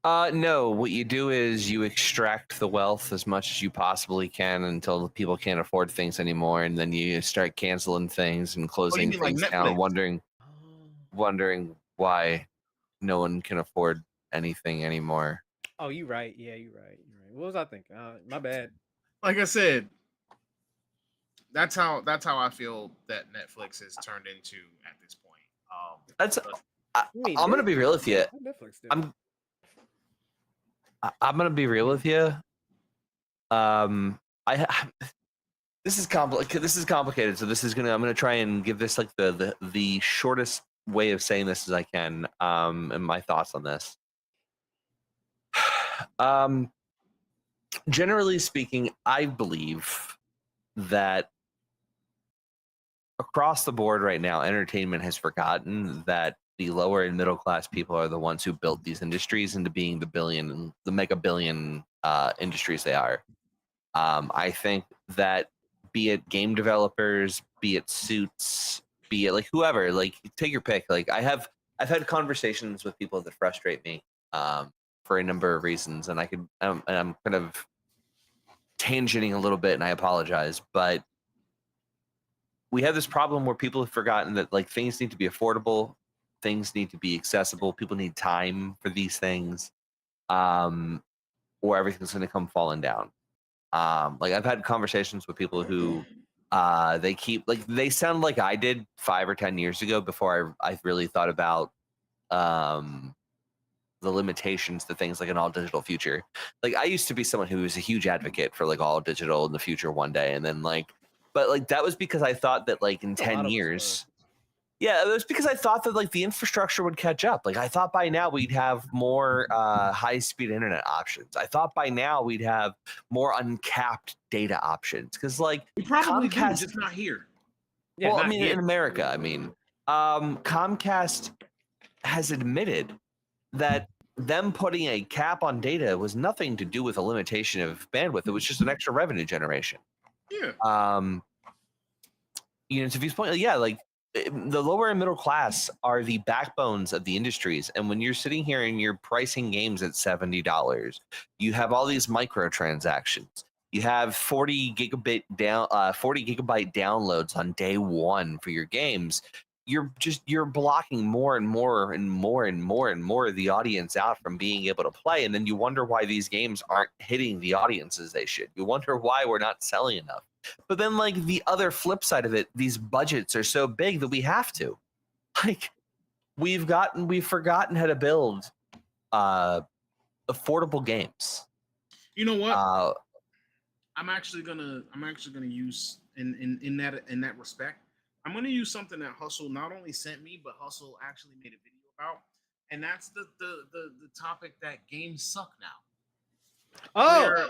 No. What you do is you extract the wealth as much as you possibly can until people can't afford things anymore, and then you start canceling things and closing mean like things down, Netflix? wondering why no one can afford anything anymore. Oh, you right. Yeah, you right. What was I thinking? My bad. Like I said, that's how I feel that Netflix has turned into at this point. I'm gonna be real with you. Netflix did. I'm gonna be real with you. This is complicated. So I'm gonna try and give this like the shortest way of saying this as I can. And my thoughts on this. Generally speaking, I believe that across the board right now, entertainment has forgotten that the lower and middle class people are the ones who built these industries into being the mega billion industries they are. I think that be it game developers, be it Suits, be it like whoever, like take your pick. Like I've had conversations with people that frustrate me for a number of reasons, and I'm kind of tangenting a little bit, and I apologize, but we have this problem where people have forgotten that like things need to be affordable, things need to be accessible, people need time for these things, or everything's going to come falling down. Like I've had conversations with people who they sound like I did 5 or 10 years ago before I really thought about the limitations to things like an all digital future. Like I used to be someone who was a huge advocate for like all digital in the future one day, and then but like that was because I thought that like in 10 years. Yeah, it was because I thought that like the infrastructure would catch up. Like I thought by now we'd have more high-speed internet options. I thought by now we'd have more uncapped data options. Because like we probably Comcast, do, just not here. Yeah, well, I not mean yet. in America, I mean, Comcast has admitted that them putting a cap on data was nothing to do with a limitation of bandwidth. It was just an extra revenue generation. Yeah. To V's point, yeah, like the lower and middle class are the backbones of the industries. And when you're sitting here and you're pricing games at $70, you have all these microtransactions. You have 40 gigabyte downloads on day one for your games. You're blocking more and more and more and more and more of the audience out from being able to play. And then you wonder why these games aren't hitting the audiences they should. You wonder why we're not selling enough. But then like the other flip side of it, these budgets are so big that we have to. Like we've forgotten how to build affordable games. You know what? I'm actually gonna use in that respect. I'm gonna use something that Hustle not only sent me, but Hustle actually made a video about, and that's the topic that games suck now. Oh,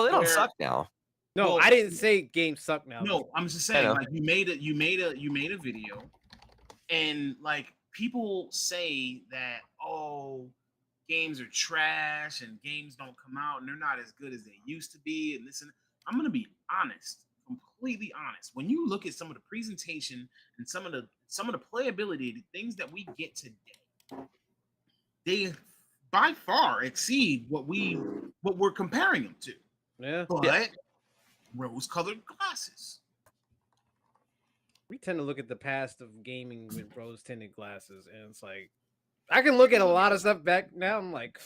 they don't suck now. No, Well, I didn't say games suck now. No, I'm just saying, like you made a video, and like people say that games are trash and games don't come out and they're not as good as they used to be, and this and I'm gonna be honest. completely honest, when you look at some of the presentation and some of the playability, the things that we get today, they by far exceed what we're comparing them to. Yeah. But rose-colored glasses. We tend to look at the past of gaming with rose-tinted glasses, and it's like I can look at a lot of stuff back now. I'm like,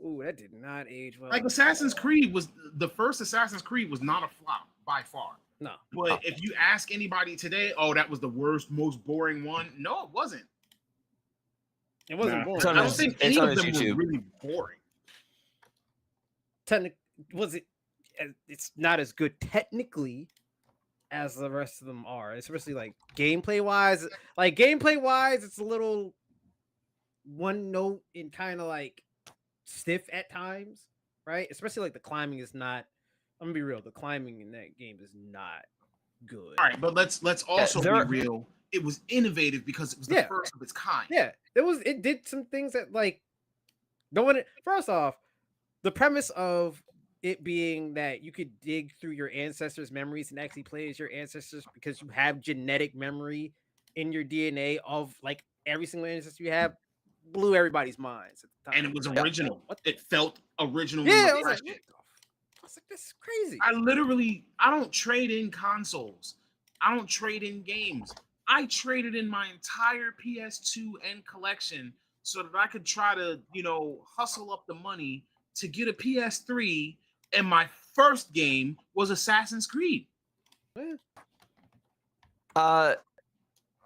ooh, that did not age well. Like Assassin's Creed was the first Assassin's Creed was not a flop by far. No. But if you ask anybody today, oh, that was the worst, most boring one. No, it wasn't. It wasn't Nah. boring. It's on I don't his- think it's any on of his them YouTube. were really boring. Was it? It's not as good technically as the rest of them are, especially like gameplay wise. Like gameplay wise, it's a little one note and kind of like stiff at times, right? Especially like the climbing is not. I'm gonna be real. The climbing in that game is not good. All right, but let's also there be are- real. It was innovative because it was the Yeah. first of its kind. Yeah, it did some things that like no one. First off, the premise of it being that you could dig through your ancestors' memories and actually play as your ancestors because you have genetic memory in your DNA of like every single ancestor you have blew everybody's minds at the time. And it was Like, original. what It felt original. yeah, and I was like, refreshing. I was like, this is crazy. I don't trade in consoles. I don't trade in games. I traded in my entire PS2 and collection so that I could try to, hustle up the money to get a PS3. And my first game was Assassin's Creed. I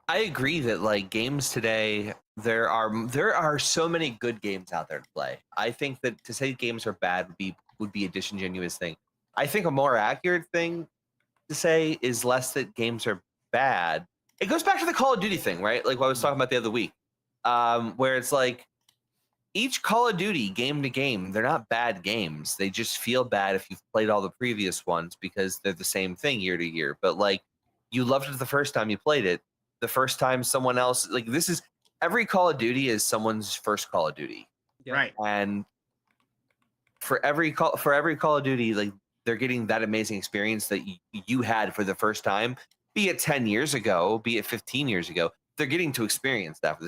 agree that like games today, there are so many good games out there to play. I think that to say games are bad would be a disingenuous thing. I think a more accurate thing to say is less that games are bad. It goes back to the Call of Duty thing, right? Like what I was talking about the other week, where it's like each Call of Duty game to game, they're not bad games. They just feel bad if you've played all the previous ones because they're the same thing year to year. But like you loved it the first time you played it. The first time someone else like this is every Call of Duty is someone's first Call of Duty. Yeah. Right. And for every Call of Duty, like they're getting that amazing experience that you had for the first time, be it 10 years ago, be it 15 years ago, they're getting to experience that for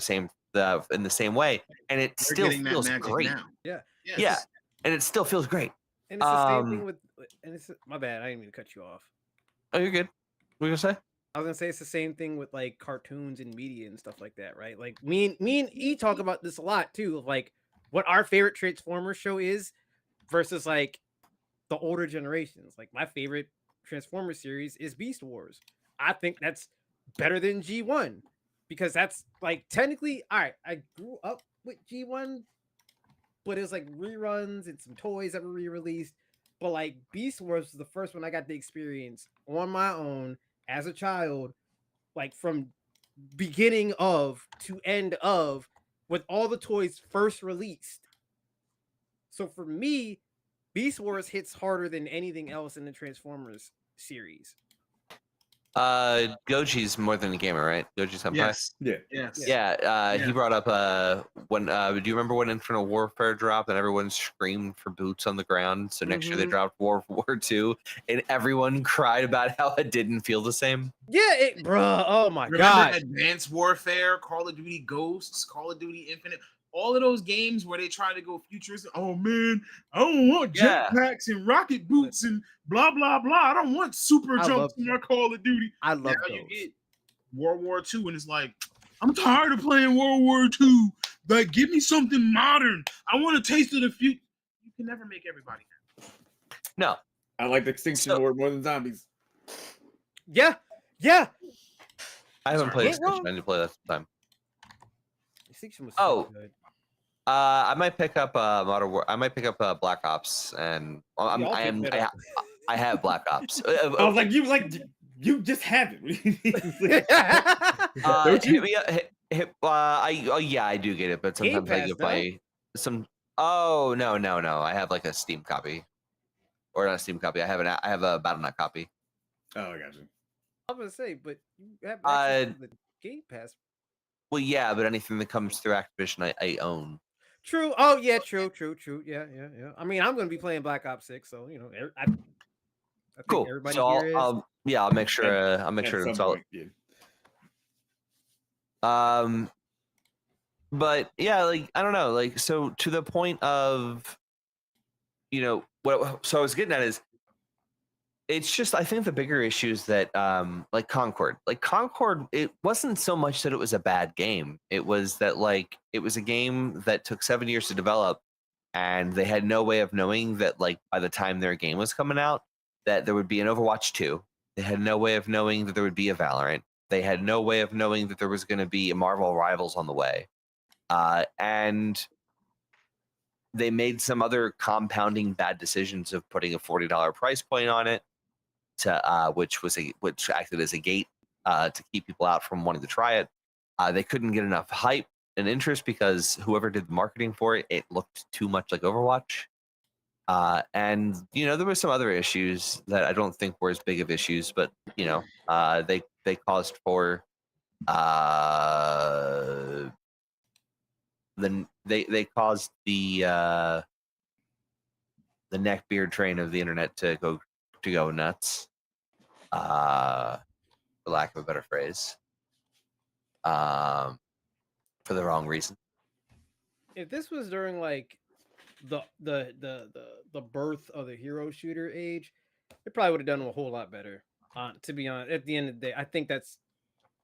in the same way, and it We're still getting that feels magic great. now. Yeah. Yes. Yeah, and it still feels great. And it's the same thing Um, with. And it's my bad. I didn't mean to cut you off. Oh, you're good. What were you gonna say? I was gonna say it's the same thing with like cartoons and media and stuff like that, right? Like me and E talk about this a lot too, of like what our favorite Transformers show is versus like the older generations. Like my favorite Transformers series is Beast Wars. I think that's better than G1 because that's like technically all right. I grew up with G1, but it was like reruns and some toys that were re-released. But like Beast Wars was the first one I got to experience on my own as a child, like from beginning of to end of, with all the toys first released. So for me, Beast Wars hits harder than anything else in the Transformers series. Goji's more than a gamer, right? Goji Senpai. Yes. Yeah. Yes. Yeah, he Yeah. brought up when do you remember when Infinite Warfare dropped and everyone screamed for boots on the ground? So next year they Mhm. dropped War 2 and everyone cried about how it didn't feel the same. Yeah, bruh. Oh my Remember god. Advanced Warfare, Call of Duty Ghosts, Call of Duty Infinite, all of those games where they try to go futuristic. Oh man, I don't want Yeah. jetpacks and rocket boots and blah blah blah. I don't want super I jumps love in my Call of Duty. I Now love you those. get World War II, and it's like, I'm tired of playing World War II. Like, give me something modern. I want a taste of the future. You can never make everybody happy. No, I like the Extinction So- War more than zombies. Yeah, yeah. I haven't Sorry. played Ain't Extinction. wrong. I need to play that sometime. Extinction was Oh. so good. I might pick up Modern War. I might pick up Black Ops, and Y'all picked it up. I have Black Ops. I was like, you just have it. Don't you? Hit me up. I do get it, but Game sometimes I Pass, get no? my some. Oh no. I have like a Steam copy, or not a Steam copy. I have a BattleNet copy. Oh, I got you. I was gonna say, but you have access Uh, to the Game Pass. Well, yeah, but anything that comes through Activision, I own. True. Oh yeah, true. Yeah. I mean, I'm gonna be playing Black Ops 6, so you know, I think Cool. everybody So here is. I'll make sure. I'll make At sure some it's all. point, yeah. But yeah, like I don't know, like so to the point of, what. So I was getting at is, it's just I think the bigger issue is that like Concord, it wasn't so much that it was a bad game. It was that like it was a game that took 7 years to develop, and they had no way of knowing that like by the time their game was coming out that there would be an Overwatch 2. They had no way of knowing that there would be a Valorant. They had no way of knowing that there was going to be a Marvel Rivals on the way. And they made some other compounding bad decisions of putting a $40 price point on it, to which acted as a gate to keep people out from wanting to try it. They couldn't get enough hype and interest because whoever did the marketing for it, it looked too much like Overwatch. And there were some other issues that I don't think were as big of issues, but they caused for they caused the neckbeard train of the internet to go nuts, for lack of a better phrase, for the wrong reason. If this was during like the birth of the hero shooter age, it probably would have done a whole lot better. To be honest, at the end of the day, I think it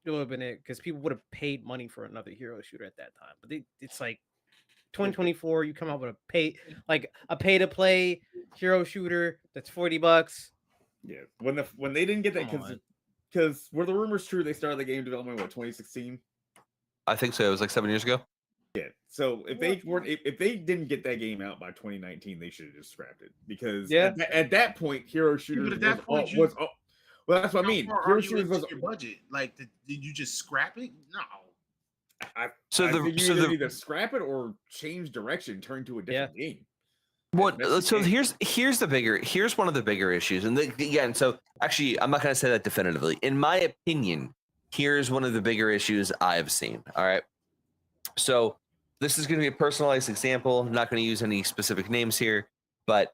would have been it, because people would have paid money for another hero shooter at that time. But it's like 2024, you come out with a pay to play hero shooter that's $40. Yeah, when they didn't get that, because were the rumors true? They started the game development 2016. I think so. It was like 7 years ago. Yeah. So if they didn't get that game out by 2019, they should have just scrapped it, because at that point, hero shooters was well, that's what I mean. Hero shooters was your budget. Like, did you just scrap it? No. I think you either scrap it or change direction, turn to a different game. So here's one of the bigger issues, and again, so actually, I'm not going to say that definitively. In my opinion, here's one of the bigger issues I've seen. All right, so this is going to be a personalized example. I'm not going to use any specific names here, but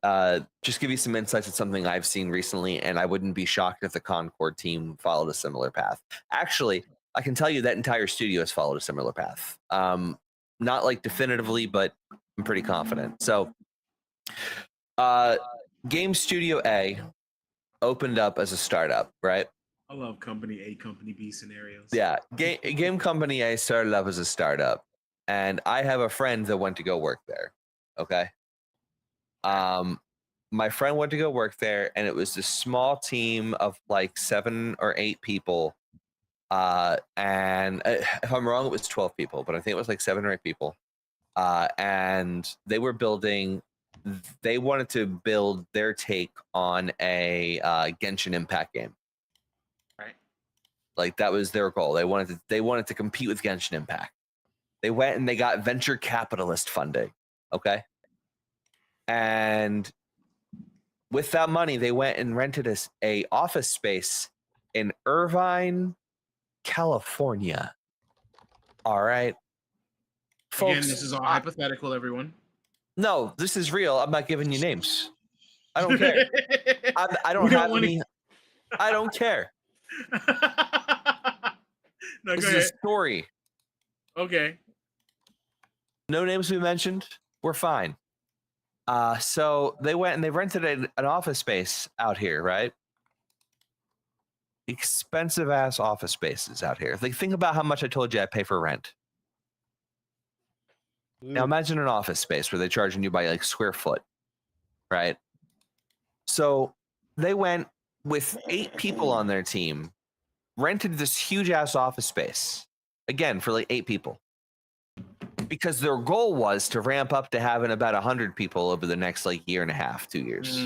just give you some insights at something I've seen recently, and I wouldn't be shocked if the Concord team followed a similar path. Actually, I can tell you that entire studio has followed a similar path. Not like definitively, but I'm pretty confident. So, Game Studio A opened up as a startup, right? I love Company A, Company B scenarios. Yeah, Game Company A started up as a startup, and I have a friend that went to go work there. Okay. My friend went to go work there, and it was this small team of like 7 or 8 people. And if I'm wrong, it was 12 people, but I think it was like 7 or 8 people. And they wanted to build their take on a Genshin Impact game. Right. Like that was their goal. They wanted to compete with Genshin Impact. They went and they got venture capitalist funding. Okay. And with that money, they went and rented a office space in Irvine, California. All right. Folks, again, this is all hypothetical, everyone. No, this is real. I'm not giving you names. I don't care. I don't have any. I don't care. No, this go is ahead. a story. Okay. No names we mentioned. We're fine. So they went and they rented an office space out here, right? Expensive ass office spaces out here. Like, think about how much I told you I pay for rent. Now imagine an office space where they're charging you by like square foot, right? So they went with 8 people on their team, rented this huge ass office space, again, for like 8 people. Because their goal was to ramp up to having about 100 people over the next like year and a half, 2 years.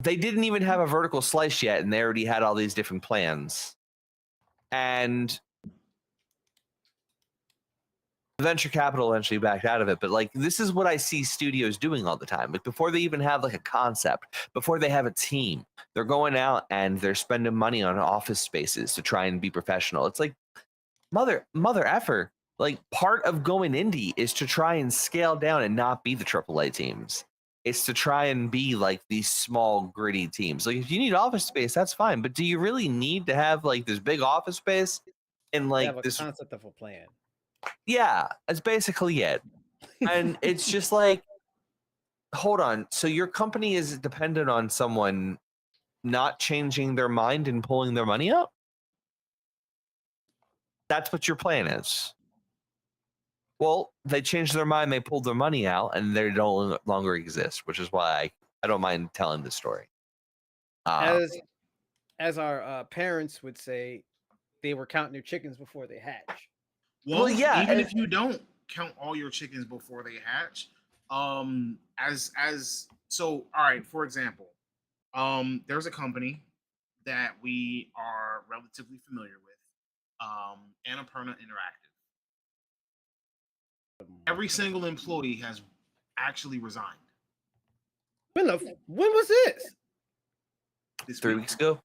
They didn't even have a vertical slice yet, and they already had all these different plans. And venture capital eventually backed out of it, but like this is what I see studios doing all the time. Like before they even have like a concept, before they have a team, they're going out and they're spending money on office spaces to try and be professional. It's like mother effer. Like part of going indie is to try and scale down and not be the AAA teams. It's to try and be like these small, gritty teams. Like if you need office space, that's fine. But do you really need to have like this big office space and They like have a this? concept of a plan. Yeah, that's basically it. And it's just like, hold on. So your company is dependent on someone not changing their mind and pulling their money out? That's what your plan is. Well, they changed their mind, they pulled their money out, and they no longer exist, which is why I don't mind telling the story. As our parents would say, they were counting their chickens before they hatch. Well, yeah, even and- if you don't count all your chickens before they hatch, so all right, for example, there's a company that we are relatively familiar with, Annapurna Interactive. Every single employee has actually resigned. When was this? This 3 week. weeks ago?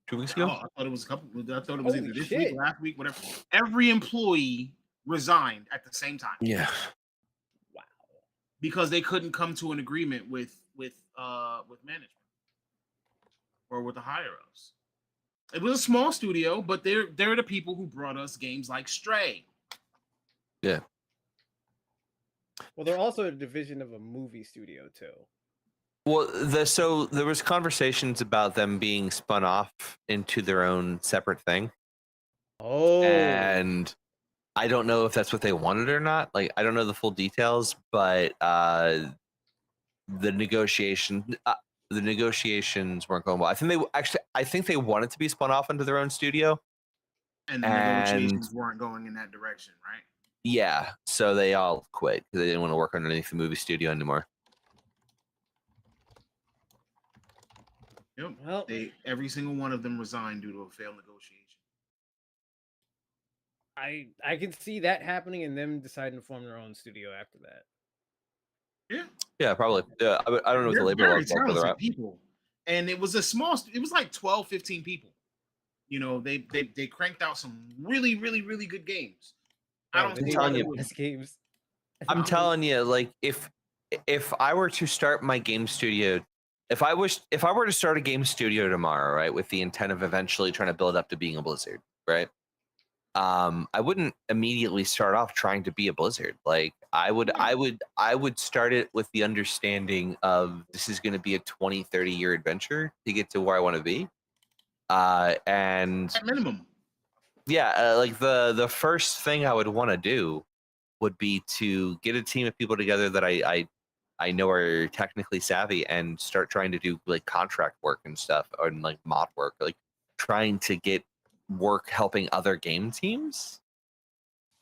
2 weeks Oh, ago? I thought it was a couple. I thought it was Holy either this shit. week, last week, whatever. Every employee resigned at the same time. Yeah. Wow. Because they couldn't come to an agreement with management or with the higher ups. It was a small studio, but they're the people who brought us games like Stray. Yeah. Well, they're also a division of a movie studio too. Well, so there was conversations about them being spun off into their own separate thing. Oh. And I don't know if that's what they wanted or not. Like, I don't know the full details, but the negotiations weren't going well. I think they wanted to be spun off into their own studio. And the negotiations weren't going in that direction, right? Yeah, so they all quit because they didn't want to work underneath the movie studio anymore. Yep. Well, Every single one of them resigned due to a failed negotiation. I can see that happening and them deciding to form their own studio after that. Yeah. Yeah, probably. I don't know what the They're labor very laws are. talented people. And it was it was like 12, 15 people. You know, they cranked out some really, really, really good games. I don't think telling you. best games. I'm telling you, like if I were to start my game studio, if I were to start a game studio tomorrow, right, with the intent of eventually trying to build up to being a Blizzard, right? I wouldn't immediately start off trying to be a Blizzard. Like I would start it with the understanding of this is going to be a 20, 30 year adventure to get to where I want to be. And at minimum. Yeah, like the first thing I would want to do would be to get a team of people together that I know are technically savvy and start trying to do like contract work and stuff or like mod work, like trying to get work helping other game teams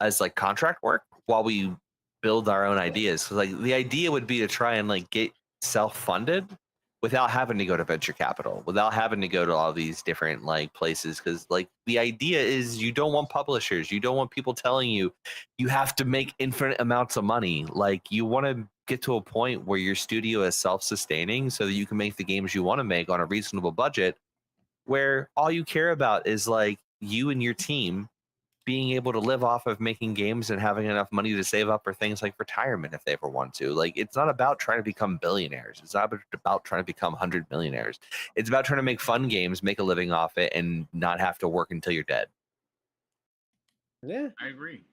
as like contract work while we build our own ideas. So like the idea would be to try and like get self-funded without having to go to venture capital, without having to go to all these different like places. Because like the idea is you don't want publishers, you don't want people telling you you have to make infinite amounts of money. Like you want to get to a point where your studio is self-sustaining so that you can make the games you want to make on a reasonable budget, where all you care about is like you and your team being able to live off of making games and having enough money to save up for things like retirement if they ever want to. Like it's not about trying to become billionaires. It's not about trying to become 100 millionaires. It's about trying to make fun games, make a living off it, and not have to work until you're dead. Yeah. I agree.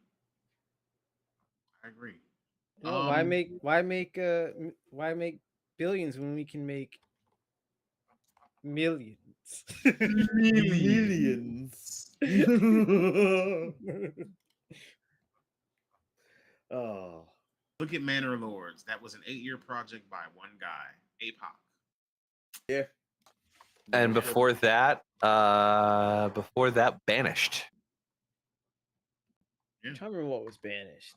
You know, why make billions when we can make millions? Millions. Oh. Look at Manor Lords. That was an 8-year project by one guy, APOC. Yeah. And before that, Banished. I'm trying to remember what was Banished.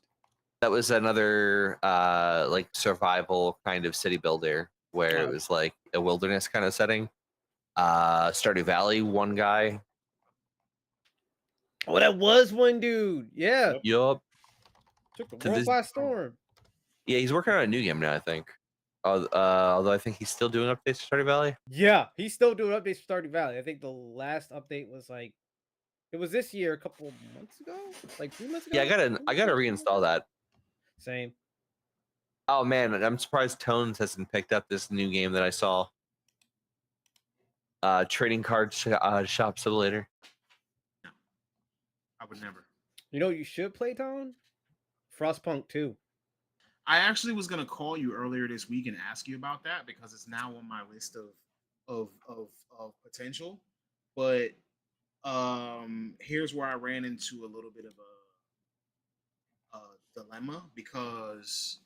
That was another like survival kind of city builder where it was like a wilderness kind of setting. Stardew Valley, one guy. Oh, that was one dude. Yeah. Yup. Took the To world this- by storm. Yeah, he's working on a new game now, I think. Although I think he's still doing updates to Stardew Valley. Yeah, he's still doing updates for Stardew Valley. I think the last update was like, it was this year, a couple months ago, like 3 months ago. Yeah, I gotta reinstall that. Same. Oh man, I'm surprised Tones hasn't picked up this new game that I saw. Trading card shop simulator. I would never. You know what you should play, Tone? Frostpunk 2. I actually was gonna call you earlier this week and ask you about that because it's now on my list of potential. But here's where I ran into a little bit of a dilemma because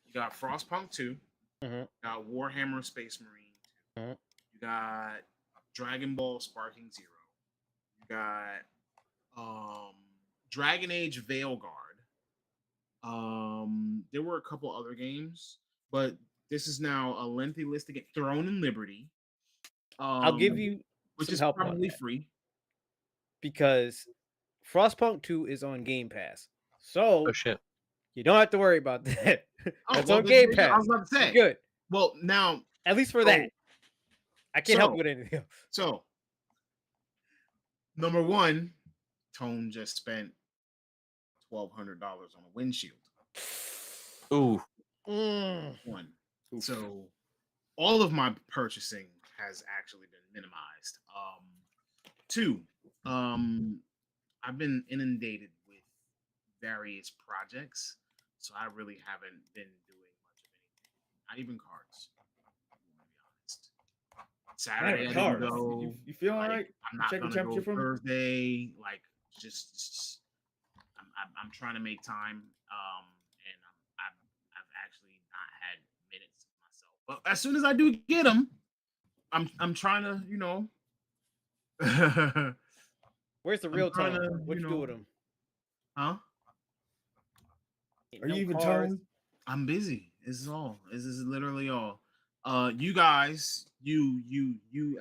you got Frostpunk 2, Mhm. you got Warhammer Space Marine 2, Mhm. you got Dragon Ball Sparking Zero, you got Dragon Age Veilguard. There were a couple other games, but this is now a lengthy list to get Throne and Liberty. I'll give you which some is help on probably that free. because Frostpunk 2 is on Game Pass. So Oh shit. you don't have to worry about that. Oh, That's well, on then Game I Pass. was about to say. You're good. Well, now, At least for so- that. I can't help so- you with anything else. so number one, Tone just spent $1,200 on a windshield. Ooh. One. So all of my purchasing has actually been minimized. Two, I've been inundated with various projects, so I really haven't been doing much of anything. Not even cards. To be honest. Saturday I didn't go. You feel all Like, right? I'm not Checking gonna go temperature from? Thursday. Like, just I'm trying to make time. And I've actually not had minutes to myself. But as soon as I do get them, I'm trying to, you know. Where's the real trying Tone? to, What you you do know- with him? Huh? Are you even cars. Tone? I'm busy. This is all. This is literally all. You guys, you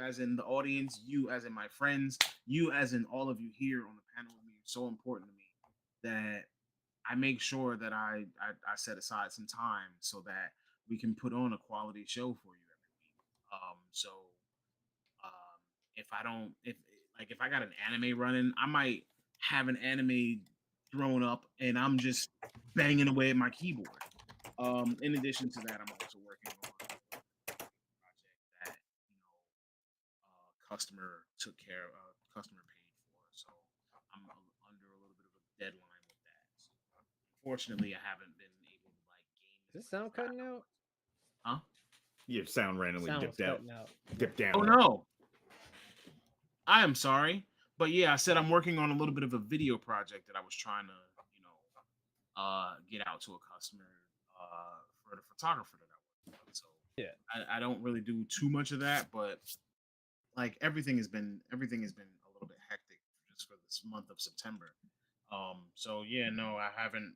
as in the audience, you as in my friends, you as in all of you here on the panel with me, are so important to me that I make sure that I set aside some time so that we can put on a quality show for you every week. So if I don't, if I got an anime running, I might have an anime thrown up and I'm just banging away at my keyboard. In addition to that, I'm also working on a project that customer took care of, customer paid for. So I'm under a little bit of a deadline with that. So, unfortunately, I haven't been able to like game. Is this sound cutting out? Huh? Your sound randomly Sound dipped was out. cutting out. Dipped down. Oh no. I am sorry. But yeah, I said I'm working on a little bit of a video project that I was trying to, get out to a customer for the photographer that I work with. So Yeah. I don't really do too much of that, but like everything has been a little bit hectic just for this month of September. So yeah, no, I haven't,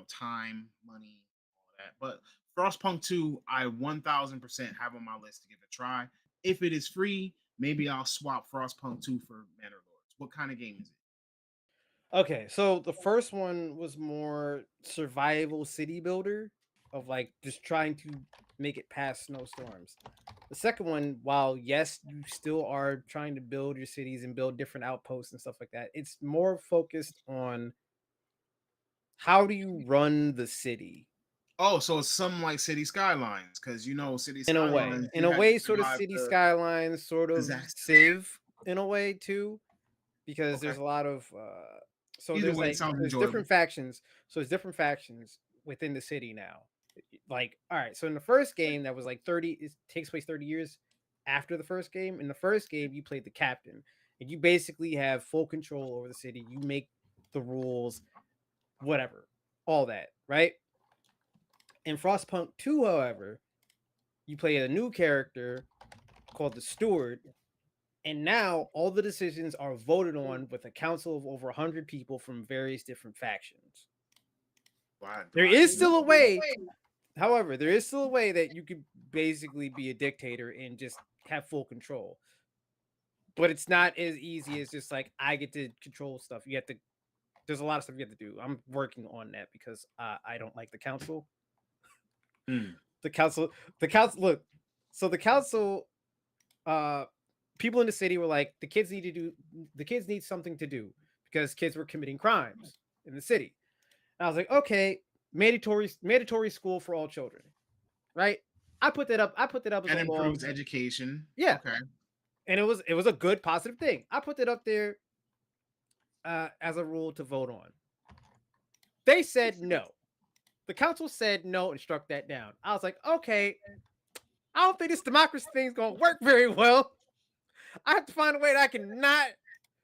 time, money, all that. But Frostpunk 2, I 1000% have on my list to give it a try. If it is free, maybe I'll swap Frostpunk 2 for Manor Lords. What kind of game is it? Okay, so the first one was more survival city builder of like just trying to make it past snowstorms. The second one, while yes, you still are trying to build your cities and build different outposts and stuff like that, it's more focused on how do you run the city Oh, so it's something like City Skylines, because City in Skylines. a way. In you a had way, to sort of survive city the skylines, sort of disaster. Civ in a way too, because Okay. there's a lot of so Either there's way, it like sounds there's enjoyable. different factions. So there's different factions within the city now. Like, all right, so in the first game that was like 30, it takes place 30 years after the first game. In the first game, you played the captain, and you basically have full control over the city. You make the rules, whatever, all that, right? In Frostpunk 2, however, you play a new character called the Steward, and now all the decisions are voted on with a council of over 100 people from various different factions. There is still a way, however, there is still a way that you could basically be a dictator and just have full control. But it's not as easy as just like I get to control stuff. You have to, there's a lot of stuff you have to do. I'm working on that because I don't like the council. The council, look, so the council, people in the city were like, the kids need something to do because kids were committing crimes in the city. And I was like, okay, mandatory school for all children, right? I put that up as And a law. improves education. Yeah. Okay. And it was a good positive thing. I put it up there as a rule to vote on. They said no. The council said no and struck that down. I was like, okay, I don't think this democracy thing's gonna work very well. I have to find a way that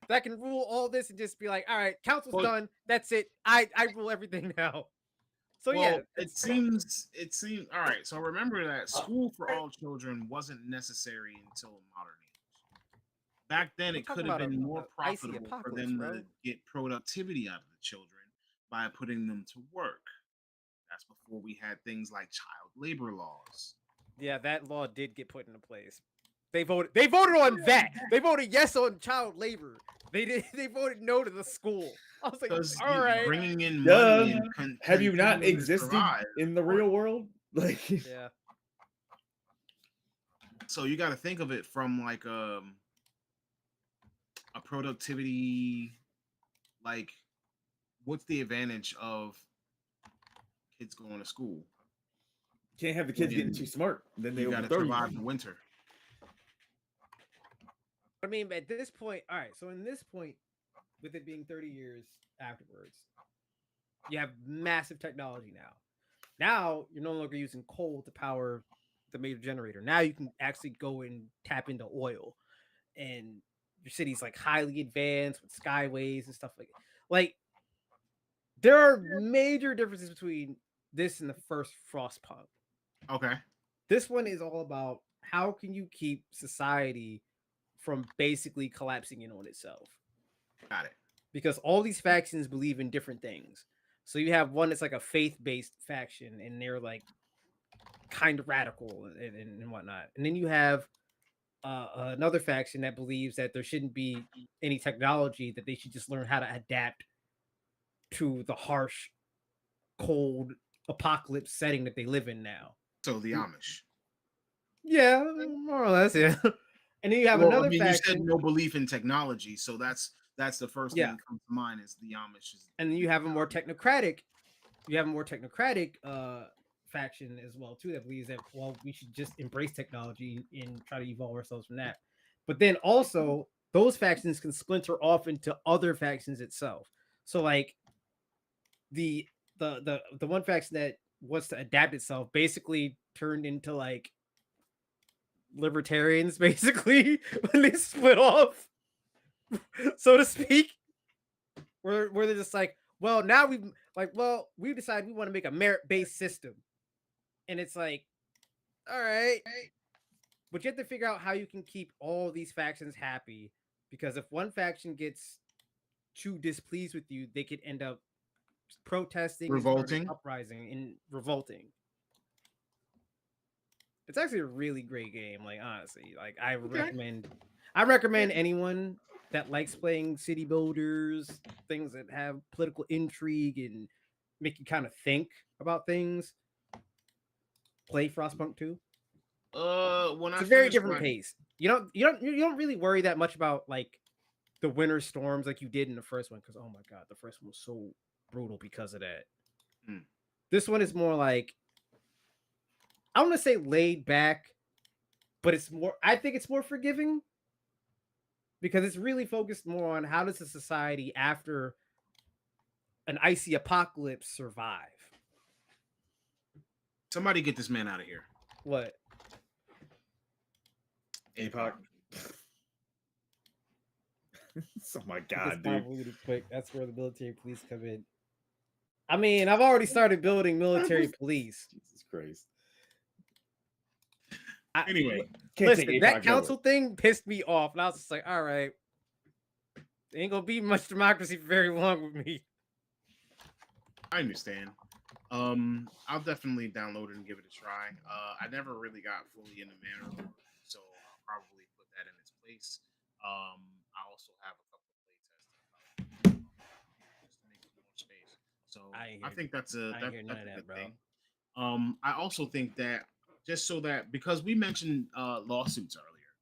I can rule all this and just be like, all right, council's done. That's it. I rule everything now. So Well, yeah, it seems all right. So remember that school for all children wasn't necessary until modern age. Back then, We're it talking could have about been a more icy profitable for apocalypse, them bro. to get productivity out of the children by putting them to work. That's before we had things like child labor laws. Yeah, that law did get put into place. They voted on that. They voted yes on child labor. They voted no to the school. I was like, Because all right. bringing in Duh. money and Have you not continuing to existed survive. in the real world? Like, Yeah. So you got to think of it from like a productivity, like what's the advantage of kids going to school? can't have the kids getting too smart. Then they You got to overthrow survive you. the winter. I mean, at this point, all right. So in this point, with it being 30 years afterwards, you have massive technology now. Now you're no longer using coal to power the major generator. Now you can actually go and tap into oil, and your city's like highly advanced with skyways and stuff like that. Like there are major differences between this and the first Frostpunk. Okay. This one is all about how can you keep society from basically collapsing in on itself. Got it. Because all these factions believe in different things. So you have one that's like a faith-based faction, and they're like kind of radical and whatnot. And then you have another faction that believes that there shouldn't be any technology, that they should just learn how to adapt to the harsh, cold apocalypse setting that they live in now. So the Amish. Yeah, more or less, yeah. And then you have another You faction. said no belief in technology, so that's the first thing Yeah. that comes to mind is the Amish. And then you have a more technocratic, faction as well too, that believes that, well, we should just embrace technology and try to evolve ourselves from that. But then also those factions can splinter off into other factions itself. So like the one faction that wants to adapt itself basically turned into like libertarians basically when they split off, so to speak, where they're just like, well, now we decided we want to make a merit-based system. And it's like, all right, but you have to figure out how you can keep all these factions happy, because if one faction gets too displeased with you, they could end up protesting, Revolting. uprising, and revolting. It's actually a really great game. Like honestly, like I recommend anyone that likes playing city builders, things that have political intrigue and make you kind of think about things, play Frostpunk 2. It's a very different pace. You don't really worry that much about like the winter storms like you did in the first one, because oh my god, the first one was so brutal because of that. This one is more like, I want to say laid back, but I think it's more forgiving, because it's really focused more on how does a society after an icy apocalypse survive. Somebody get this man out of here. What? APOC. Oh my god, dude. Really quick. That's where the military police come in. I mean, I've already started building military police. Jesus Christ. Anyway, Listen, that council thing pissed me off, and I was just like, all right, ain't gonna be much democracy for very long with me. I understand. I'll definitely download it and give it a try. I never really got fully into Manor, so I'll probably put that in its place. I also have a couple of playtests just to make it more space. So I think that's a good thing. I also think that just so that, because we mentioned lawsuits earlier,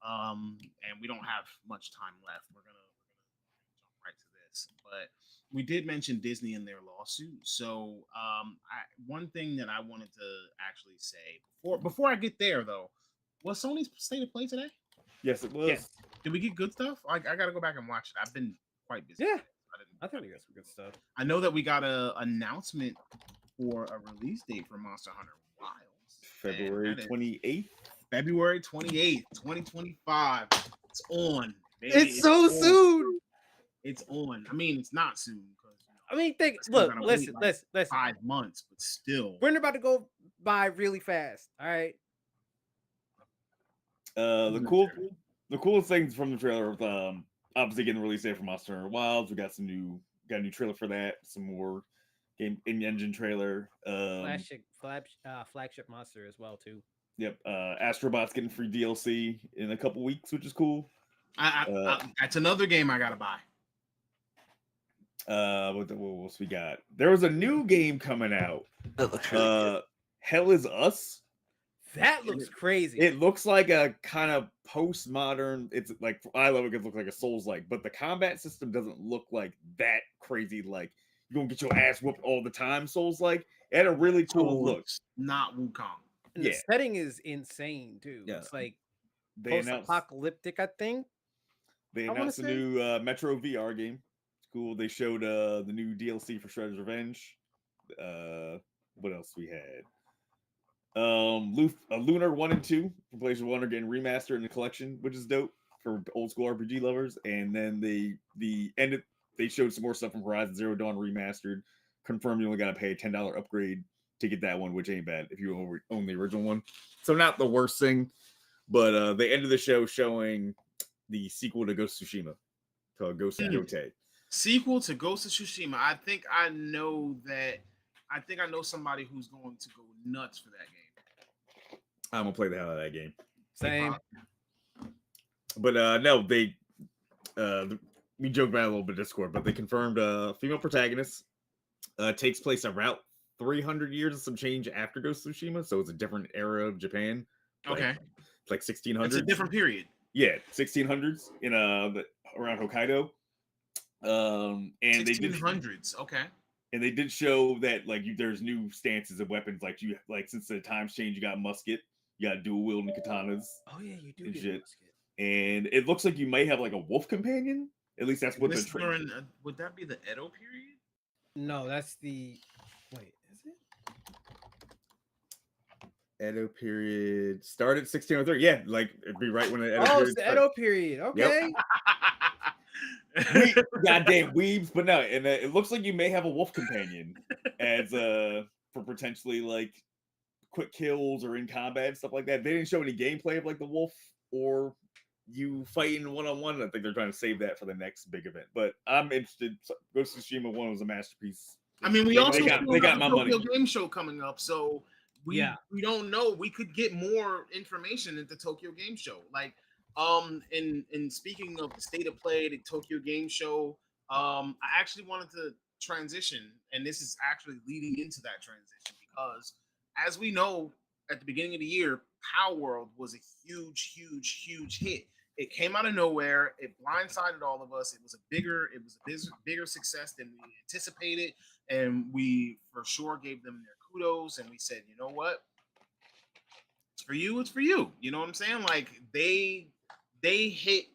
and we don't have much time left, we're gonna jump right to this. Netflix, but we did mention Disney in their lawsuit. So one thing that I wanted to actually say before I get there though, was Sony's state of play today? Yes, it was. Yeah. Did we get good stuff? I gotta go back and watch it. I've been quite busy. Yeah. I didn't. I think we got some good stuff. I know that we got a announcement for a release date for Monster Hunter Wilds. February And that is 28th. February 28th, 2025. It's on. Baby. It's so on. soon. It's on. I mean, it's not soon because I mean, think. still Look, gotta listen, wait, like, listen. 5 months, but still. We're about to go by really fast. All right. The coolest things from the trailer with obviously getting the release date for Monster Hunter Wilds. We got a new trailer for that. Some more game in-engine trailer. Flagship monster as well too. Yep. Astrobot's getting free DLC in a couple weeks, which is cool. That's another game I gotta buy. What else we got? There was a new game coming out. That looks really good. Hell is Us. That looks crazy. It looks like a kind of postmodern. It's like I love it because it looks like a Souls-like, but the combat system doesn't look like that crazy. Like you're gonna get your ass whooped all the time. Souls-like. It had a really cool look. Not Wukong. And the setting is insane too. Yeah. It's like They announced post-apocalyptic, I think. They I wanna announced a say. new Metro VR game. It's cool. They showed the new DLC for Shredder's Revenge. What else we had? Lunar 1 and 2 from PlayStation 1 are getting remastered in the collection, which is dope for old school RPG lovers. And then they showed some more stuff from Horizon Zero Dawn remastered. Confirmed you only gotta pay a $10 upgrade to get that one, which ain't bad if you own the original one. So not the worst thing, but they ended the show showing the sequel to Ghost of Tsushima, called Ghost of Yotei. Sequel to Ghost of Tsushima. I think I know somebody who's going to go nuts for that game. I'm gonna play the hell out of that game. Same. But no, they we joked about it a little bit Discord, but they confirmed female protagonist takes place around 300 years and some change after Ghost of Tsushima, so it's a different era of Japan. Okay, it's like 1600s. It's a different period. Yeah, 1600s in around Hokkaido. And 1600s. Okay. And they did show that there's new stances of weapons. Since the times change, you got musket, you got dual wielding katanas. Oh yeah, you do and get shit. musket. And it looks like you may have like a wolf companion. At least that's what the would that be the Edo period? No, that's the wait, is it? Edo period started 1603. Yeah, it'd be right when the Edo Oh, period it's the started. Edo period. Okay. Goddamn weebs, but no, and it looks like you may have a wolf companion as for potentially quick kills or in combat and stuff like that. They didn't show any gameplay of the wolf or you fighting one-on-one. I think they're trying to save that for the next big event. But I'm interested. Ghost of Tsushima 1 was a masterpiece. I mean, we got my money. Tokyo Game Show coming up, so we don't know. We could get more information at the Tokyo Game Show. In speaking of the state of play, the Tokyo Game Show, I actually wanted to transition, and this is actually leading into that transition because, as we know, at the beginning of the year, Power World was a huge hit. It came out of nowhere. It blindsided all of us. It was a bigger success than we anticipated, and we for sure gave them their kudos. And we said, you know what? It's for you. It's for you. You know what I'm saying? They hit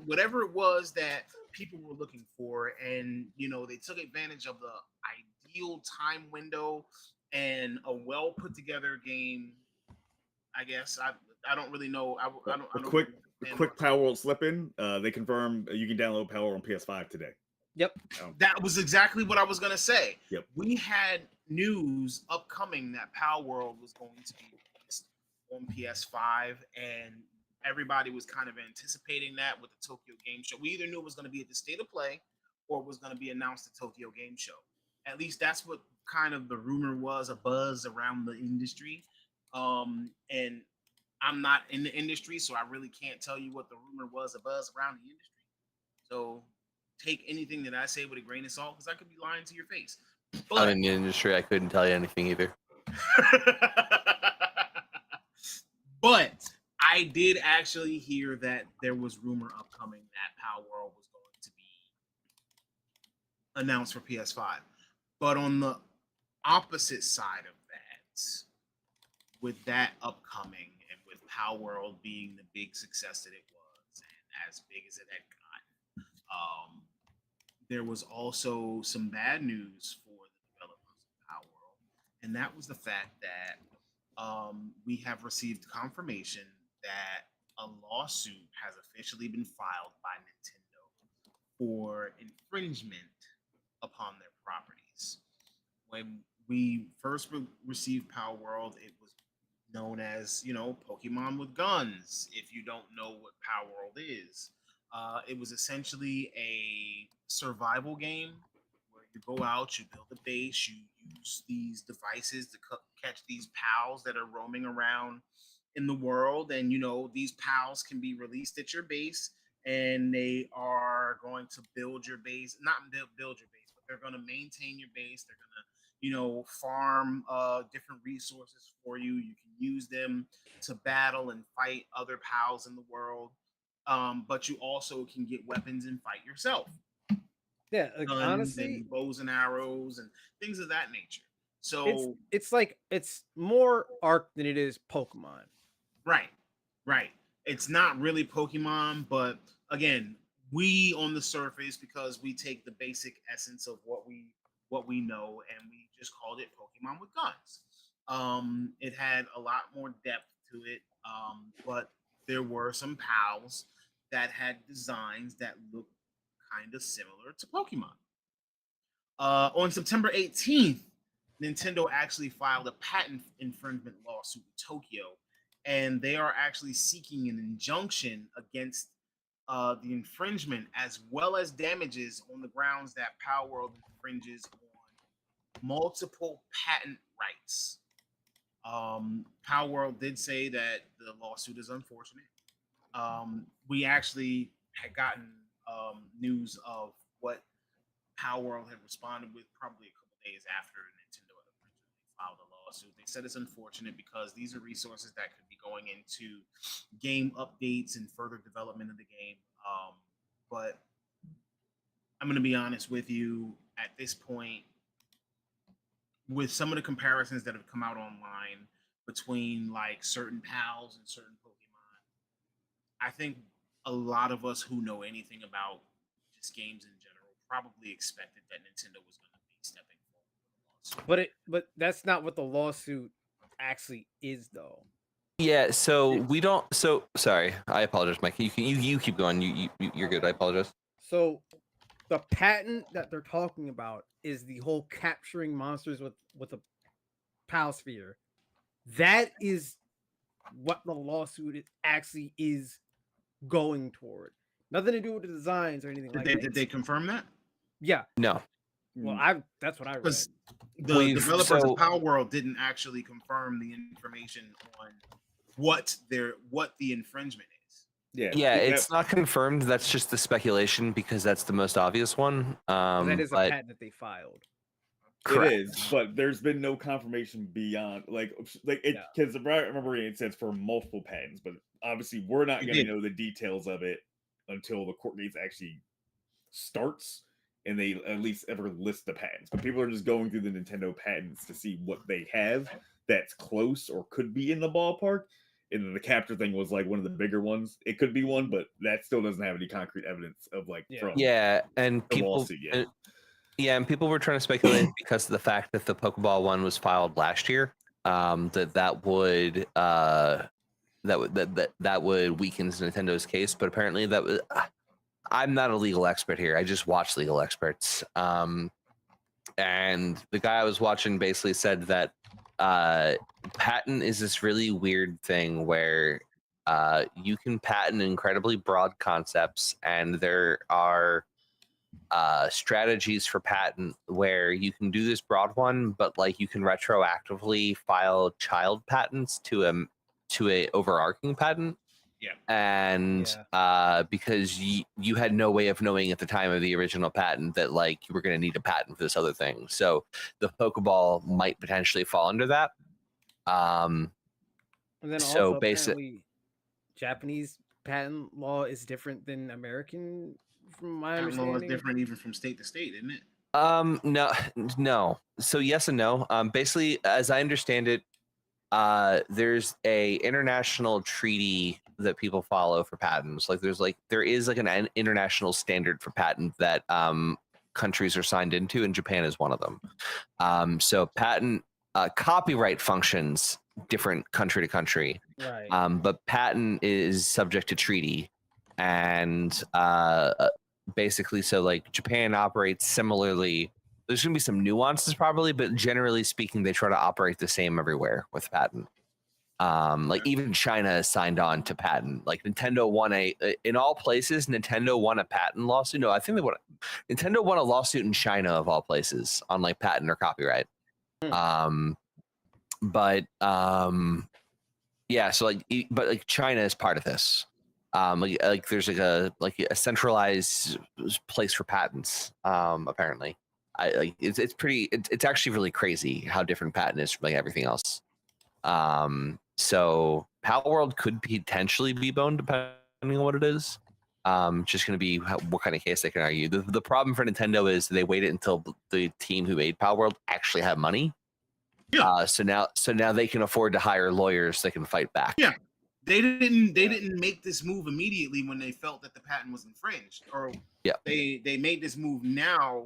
whatever it was that people were looking for, and they took advantage of the ideal time window and a well put together game. I guess I don't really know. Quick Power World slip in. They confirmed you can download Power World on PS5 today. Yep. That was exactly what I was gonna say. Yep. We had news upcoming that Power World was going to be released on PS5, and everybody was kind of anticipating that with the Tokyo Game Show. We either knew it was going to be at the State of Play or it was going to be announced at Tokyo Game Show. At least that's what kind of the rumor was, a buzz around the industry. And I'm not in the industry, so I really can't tell you what the rumor was, a buzz around the industry. So take anything that I say with a grain of salt, because I could be lying to your face. But I'm in the industry. I couldn't tell you anything either. But I did actually hear that there was rumor upcoming that Power World was going to be announced for PS5. But on the opposite side of that, with that upcoming and with Power World being the big success that it was and as big as it had gotten, there was also some bad news for the developers of Power World, and that was the fact that we have received confirmation that a lawsuit has officially been filed by Nintendo for infringement upon their properties. When we first received Power World, it was known as, Pokemon with guns. If you don't know what Power World is, it was essentially a survival game where you go out, you build a base, you use these devices to catch these pals that are roaming around in the world, and these pals can be released at your base, and they are going to build your base, not build your base, but they're going to maintain your base. They're going to farm different resources for you. You can use them to battle and fight other pals in the world. But you also can get weapons and fight yourself. Yeah, like, Guns honestly, and bows and arrows and things of that nature. So it's more Arc than it is Pokemon. right. It's not really Pokemon, but again, we on the surface, because we take the basic essence of what we know, and we just called it Pokemon with guns. It had a lot more depth to it, but there were some pals that had designs that looked kind of similar to Pokemon. On September 18th, Nintendo actually filed a patent infringement lawsuit in Tokyo, and they are actually seeking an injunction against the infringement, as well as damages, on the grounds that Power World infringes on multiple patent rights. Power World did say that the lawsuit is unfortunate. We actually had gotten news of what Power World had responded with probably a couple days after Nintendo had originally filed a lawsuit. They said it's unfortunate because these are resources that could be going into game updates and further development of the game. But I'm going to be honest with you, at this point, with some of the comparisons that have come out online between like certain pals and certain Pokemon, I think a lot of us who know anything about just games in general probably expected that Nintendo was going to be stepping forward. But that's not what the lawsuit actually is, though. Yeah, so we don't. So sorry, I apologize, Mike. You keep going. You're good. I apologize. So the patent that they're talking about is the whole capturing monsters with a pal sphere. That is what the lawsuit actually is going toward. Nothing to do with the designs or anything like that. Did they confirm that? Yeah. No. Well, that's what I read. Because the developers of Power World didn't actually confirm the information on what the infringement is. Yeah, it's not confirmed. That's just the speculation because that's the most obvious one. That is a patent that they filed. Correct. It is, but there's been no confirmation beyond because I remember it says for multiple patents, but obviously we're not going to know the details of it until the court case actually starts and they at least ever list the patents. But people are just going through the Nintendo patents to see what they have that's close or could be in the ballpark. And then the capture thing was like one of the bigger ones. It could be one, but that still doesn't have any concrete evidence of from and people lawsuit yet. And people were trying to speculate because of the fact that the Pokeball one was filed last year. That would weaken Nintendo's case, but apparently that was. I'm not a legal expert here. I just watch legal experts. And the guy I was watching basically said that patent is this really weird thing where you can patent incredibly broad concepts, and there are strategies for patent where you can do this broad one, but like you can retroactively file child patents to a overarching patent. Yeah. And because you had no way of knowing at the time of the original patent that like you were going to need a patent for this other thing. So the Pokeball might potentially fall under that. And then also apparently Japanese patent law is different than American, from my understanding. Law is different even from state to state, isn't it? No. So yes and no. Basically, as I understand it, there's a international treaty that people follow for patents. Like there is like an international standard for patent that countries are signed into, and Japan is one of them. So patent copyright functions different country to country, Right. but patent is subject to treaty, and basically, so like Japan operates similarly. There's going to be some nuances probably, but generally speaking, they try to operate the same everywhere with patent. Like even China is signed on to patent. Like Nintendo won in all places. Nintendo won a patent lawsuit. No, I think Nintendo won a lawsuit in China of all places on like patent or copyright. But yeah, so but like China is part of this. Like there's like a centralized place for patents. Apparently, it's actually really crazy how different patent is from like everything else. So Power World could potentially be boned depending on what it is. Just going to be what kind of case they can argue. The problem for Nintendo is they waited until the team who made Power World actually had money. Yeah. So now they can afford to hire lawyers that can fight back. Yeah. They didn't make this move immediately when they felt that the patent was infringed, or they made this move now,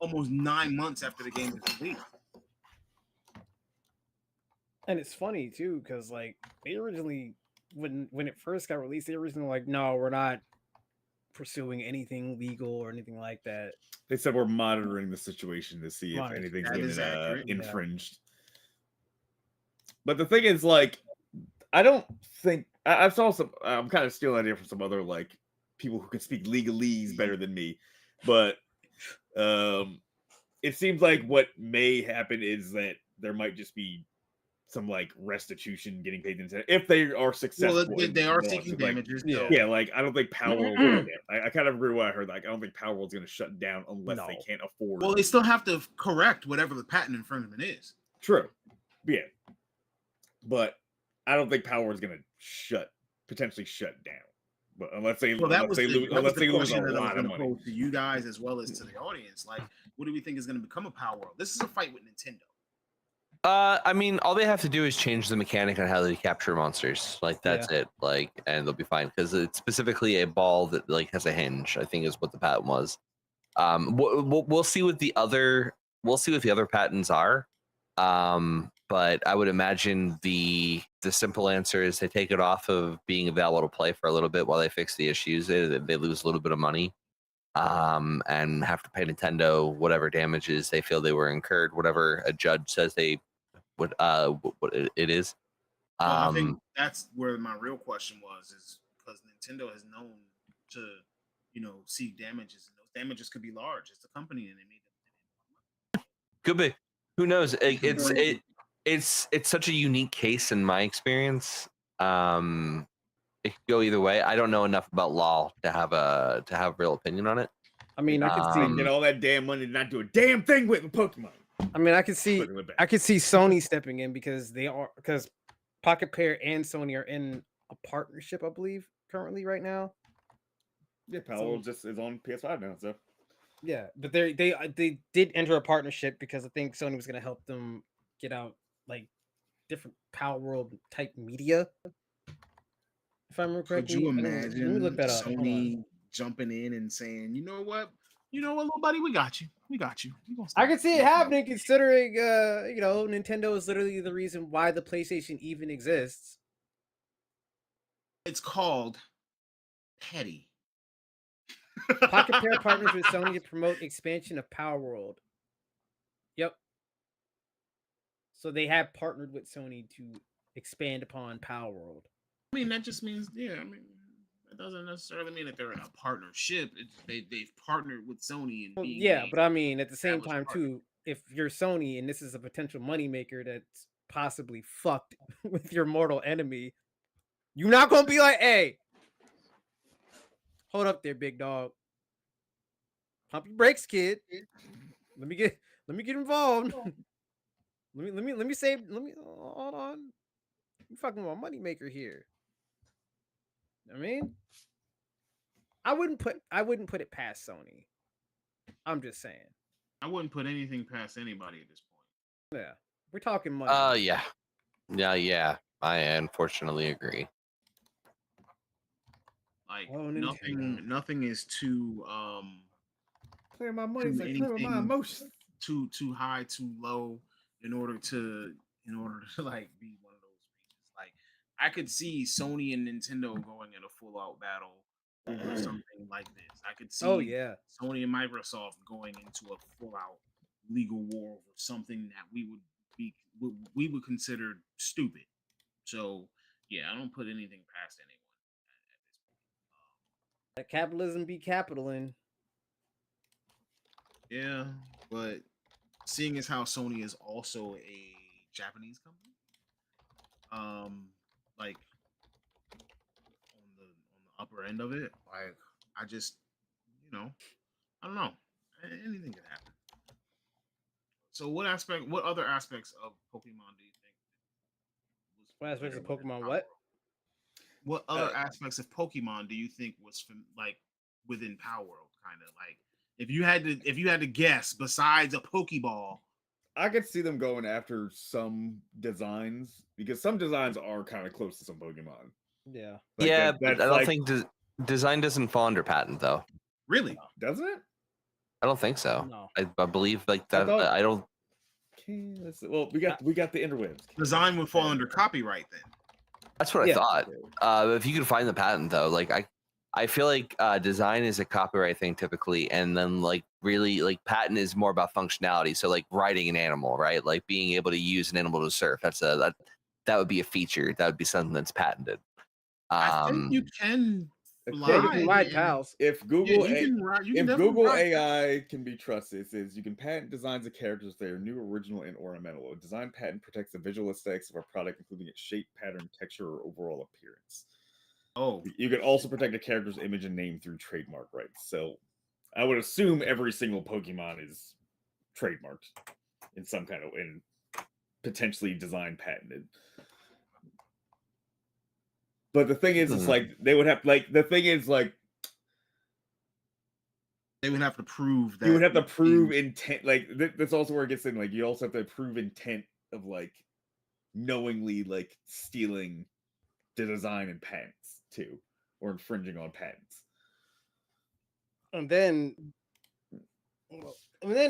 almost 9 months after the game was released. And it's funny too, because like they originally, when it first got released, they originally were like, no, we're not pursuing anything legal or anything like that. They said we're monitoring the situation to see if anything's That is getting accurate. infringed. But the thing is, like, I don't think I saw some. I'm kind of stealing idea from some other like people who can speak legalese better than me, but it seems like what may happen is that there might just be some like restitution getting paid into if they are successful. Well, they are seeking damages. Yeah, like I don't think Power World. I kind of agree with what I heard. Like I don't think Power World's going to shut down unless they can't afford. Well, they still have to correct whatever the patent infringement is. True. Yeah. But I don't think Power is going to potentially shut down. But unless they lose a lot of money to you guys as well as to the audience. Like, what do we think is going to become a Power World? This is a fight with Nintendo. I mean, all they have to do is change the mechanic on how they capture monsters. Like that's it. Like, and they'll be fine because it's specifically a ball that like has a hinge. I think is what the patent was. We'll see what the other patents are. But I would imagine the simple answer is they take it off of being available to play for a little bit while they fix the issues. They lose a little bit of money, and have to pay Nintendo whatever damages they feel they were incurred, whatever a judge says they would what it is. Well, I think that's where my real question was, is because Nintendo is known to, seek damages, and those damages could be large. It's the company, and they made them. Could be. Who knows? It's such a unique case in my experience. It could go either way. I don't know enough about law to have a real opinion on it. I mean, I could see get all that damn money to not do a damn thing with Pokemon. I mean, I could see Sony stepping in because Pocket Pair and Sony are in a partnership, I believe, currently right now. Yeah, Power World just is on PS5 now, so. Yeah, but they did enter a partnership because I think Sony was going to help them get out like different Power World type media. If I remember correctly, could you imagine let me look that up. Sony jumping in and saying, "You know what, little buddy, we got you. I can see it happening, considering Nintendo is literally the reason why the PlayStation even exists. It's called petty. Pocket Pair partners with Sony to promote expansion of Power World. Yep. So they have partnered with Sony to expand upon Power World. I mean, that just means, it doesn't necessarily mean that they're in a partnership. They've partnered with Sony. And but I mean, at the same time, too, if you're Sony and this is a potential moneymaker that's possibly fucked with your mortal enemy, you're not going to be like, hey, hold up there, big dog. Pump your brakes, kid. Let me get involved. Let me hold on. You fucking with my moneymaker here. I mean, I wouldn't put it past Sony. I'm just saying. I wouldn't put anything past anybody at this point. Yeah, we're talking money. Yeah. I unfortunately agree. Like Oh, Nintendo. nothing is too Clear my money, too it's like clear my anything emotions. too high, too low in order to like be one of those reasons. Like I could see Sony and Nintendo going in a full out battle over something like this. I could see Oh yeah. Sony and Microsoft going into a full out legal war over something that we would consider stupid. So yeah, I don't put anything past anyone at this point. Let capitalism be capitaling. Yeah, but seeing as how Sony is also a Japanese company, like on the upper end of it, like I just, I don't know, anything could happen. So, what other aspects of Pokemon do you think? What aspects of within Pokemon? Power What? World? What other aspects of Pokemon do you think was like within Power World, kind of like if you had to guess besides a Pokeball? I could see them going after some designs because some designs are kind of close to some Pokemon. Yeah. Like yeah, that- but I that's don't like- think design doesn't fall under patent though. Really? doesn't it? I don't think so. No. I believe like that. thought- I don't. Okay, well, we got the interwebs. Design would fall under copyright then. That's what Yeah. I thought. If you could find the patent though, like I feel like design is a copyright thing typically, and then like really like patent is more about functionality. So like riding an animal, right? Like being able to use an animal to surf. That would be a feature. That would be something that's patented. I think you can fly. Yeah, you can ride and- cows. If Yeah, Google you can ride. You can if definitely Google ride. AI can be trusted, it says you can patent designs of characters that are new, original, and ornamental. A design patent protects the visual aesthetics of a product, including its shape, pattern, texture, or overall appearance. Oh, You can also protect a character's image and name through trademark rights. So I would assume every single Pokemon is trademarked in some kind of and potentially design patented. But the thing is, it's like they would have the thing is like they would have to prove that. you would have to prove intent. Like that's also where it gets in. Like you also have to prove intent of like knowingly like stealing the design and patents too, or infringing on patents. And then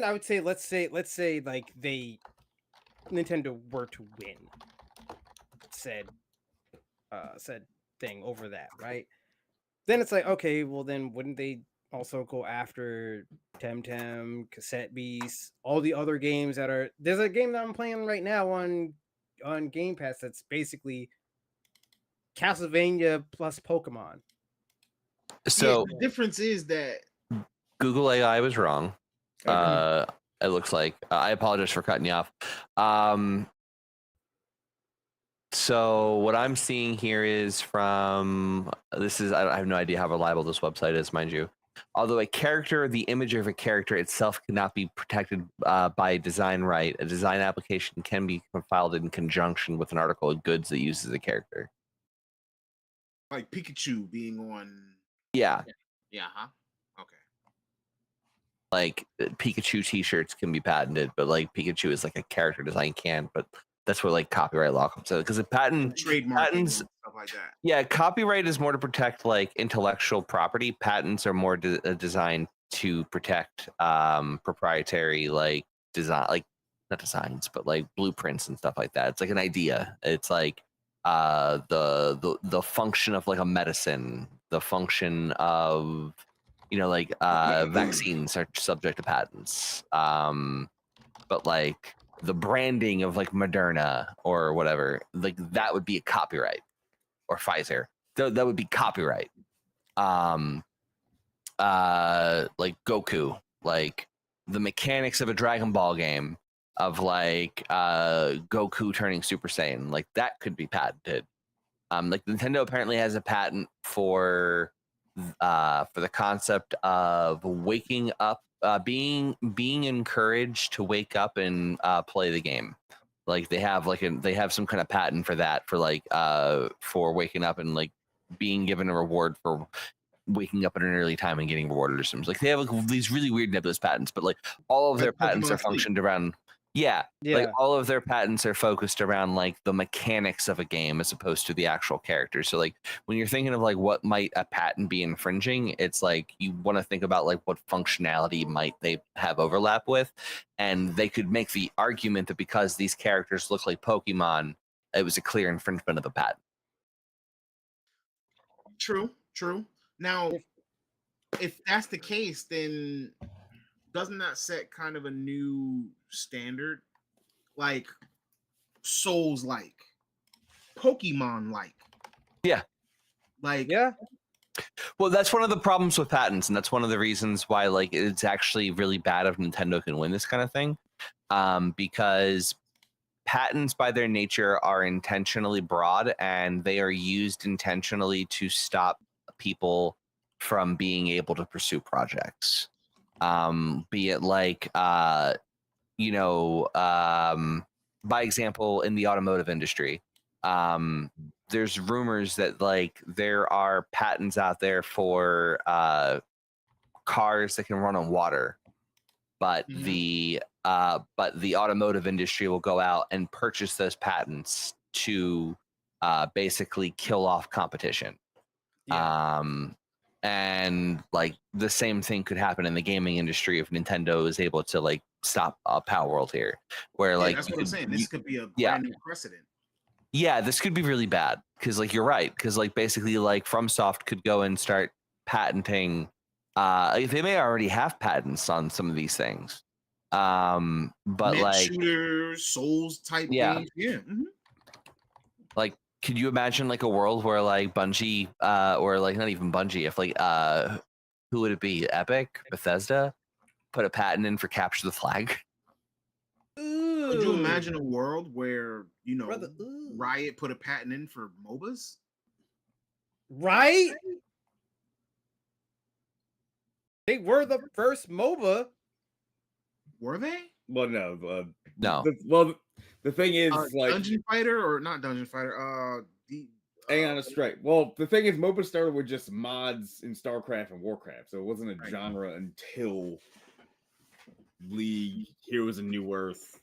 I would say let's say like Nintendo were to win said thing over that, right? Then it's like, okay, well then wouldn't they also go after Temtem, Cassette Beast, all the other games that are there's a game that I'm playing right now on Game Pass that's basically Castlevania plus Pokemon. So the difference is that Google AI was wrong. Okay. It looks like I apologize for cutting you off. So what I'm seeing here is from I have no idea how reliable this website is, mind you. Although the image of a character itself cannot be protected by a design right, a design application can be filed in conjunction with an article of goods that uses a character. like Pikachu being on. Yeah, Yeah. Huh. Okay. like Pikachu T-shirts can be patented, but like Pikachu is like a character design can't. But that's where like copyright law comes in because a patent. Trademark Patents- and stuff like that. Yeah, copyright is more to protect like intellectual property. Patents are more designed to protect proprietary like design, like not designs, but like blueprints and stuff like that. It's like an idea. It's like the function of like a medicine, the function of like vaccines are subject to patents. But like the branding of like Moderna or whatever, like that would be a copyright. Or Pfizer, that would be copyright. Like Goku, like the mechanics of a Dragon Ball game of like Goku turning Super Saiyan, like that could be patented. Like Nintendo apparently has a patent for the concept of waking up, being encouraged to wake up and play the game. Like they have some kind of patent for that, for like for waking up and like being given a reward for waking up at an early time and getting rewarded or something. Like they have like these really weird nebulous patents, but like all of their Like patents Pokemon are Sleep. functioned around like Yeah. all of their patents are focused around like the mechanics of a game as opposed to the actual character. So like when you're thinking of like what might a patent be infringing, it's like you want to think about like what functionality might they have overlap with, and they could make the argument that because these characters look like Pokemon, it was a clear infringement of the patent. True. Now, if that's the case, then doesn't that set kind of a new standard? Like Souls like, Pokemon like. Yeah. Like, Yeah. Well, that's one of the problems with patents, and that's one of the reasons why like it's actually really bad if Nintendo can win this kind of thing, because patents by their nature are intentionally broad and they are used intentionally to stop people from being able to pursue projects, be it like by example in the automotive industry, there's rumors that like there are patents out there for cars that can run on water, but Mhm. the automotive industry will go out and purchase those patents to basically kill off competition. Yeah. And like the same thing could happen in the gaming industry if Nintendo is able to like stop Power World here, where yeah, like that's you what I'm could- saying. you- This could be a yeah. brand new precedent. yeah, this could be really bad because like you're right, because like basically like FromSoft could go and start patenting. They may already have patents on some of these things, but Mech like shooters, Souls type Yeah. games. Yeah. Mhm. like could you imagine like a world where like Bungie or like not even Bungie, if like who would it be, Epic, Bethesda put a patent in for capture the flag? Could you imagine a world where Brother, ooh. Riot put a patent in for MOBAs? Right? They were the first MOBA. Were they? Well, no. No. The thing is, like, Dungeon Fighter or not Dungeon Fighter? hang on a strike. Well, the thing is, MOBA started with just mods in StarCraft and Warcraft, so it wasn't a Right. genre until League, Heroes of New Earth,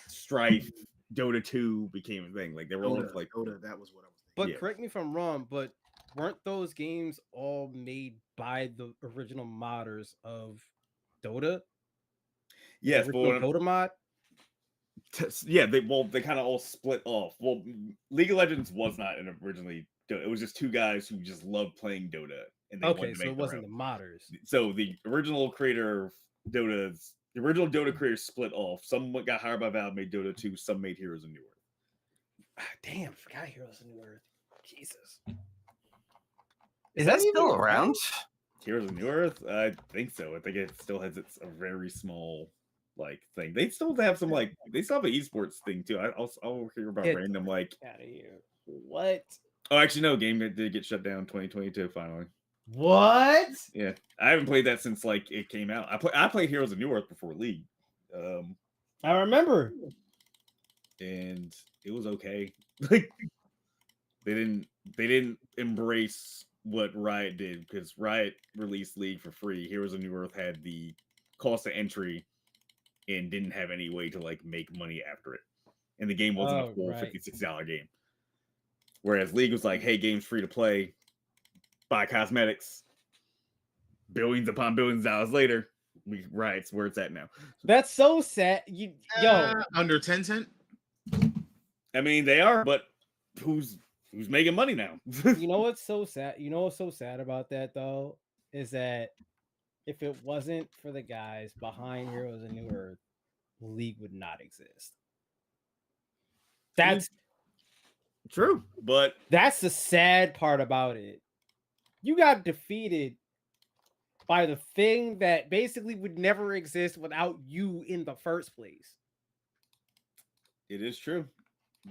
Strife, Dota 2 became a thing. Like they were all Dota, like, Dota, that was what I was thinking. But Yeah. correct me if I'm wrong, but weren't those games all made by the original modders of Dota? yes, The but original what I'm- Dota mod? yeah, they kind of all split off. Well, League of Legends was not originally Dota. It was just two guys who just loved playing Dota, and they Okay, wanted to so make it their wasn't own. the modders. So the original creator of the original Dota creators split off. Some got hired by Valve, made Dota 2. Some made Heroes of New Earth. Ah, damn, forgot Heroes of New Earth. Jesus. Is that still even around? Heroes of New Earth? I think so. I think it still has a very small like thing. They still have some like they still have an esports thing too. I'll hear about Get random like. Out of here. What? Oh, actually, no. Game did get shut down 2022 finally. What? Yeah, I haven't played that since like it came out. I played Heroes of New Earth before League, I remember. and it was okay. Like they didn't embrace what Riot did because Riot released League for free. Heroes of New Earth had the cost of entry and didn't have any way to like make money after it, and the game wasn't a full right. $56 game. Whereas League was like, hey, game's free to play, buy cosmetics. Billions upon billions of dollars later, Riot's where it's at now. That's so sad. Yo, Under 10 cent. I mean, they are, but who's making money now? you know what's so sad? You know what's so sad about that though is that if it wasn't for the guys behind Heroes of New Earth, League would not exist. That's True, but that's the sad part about it. You got defeated by the thing that basically would never exist without you in the first place. it is true.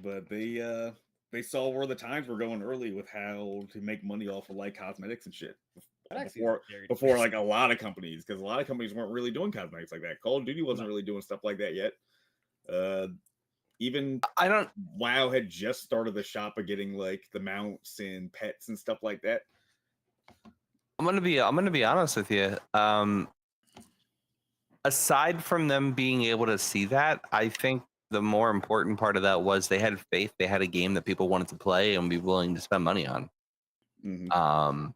But they saw where the times were going early with how to make money off of like cosmetics and shit. That actually Before, is very before depressing. like a lot of companies, because a lot of companies weren't really doing cosmetics like that. Call of Duty wasn't really doing stuff like that yet. even I don't. WoW had just started the shop of getting like the mounts and pets and stuff like that. I'm gonna be honest with you. Aside from them being able to see that, I think the more important part of that was they had faith. They had a game that people wanted to play and be willing to spend money on. Mhm.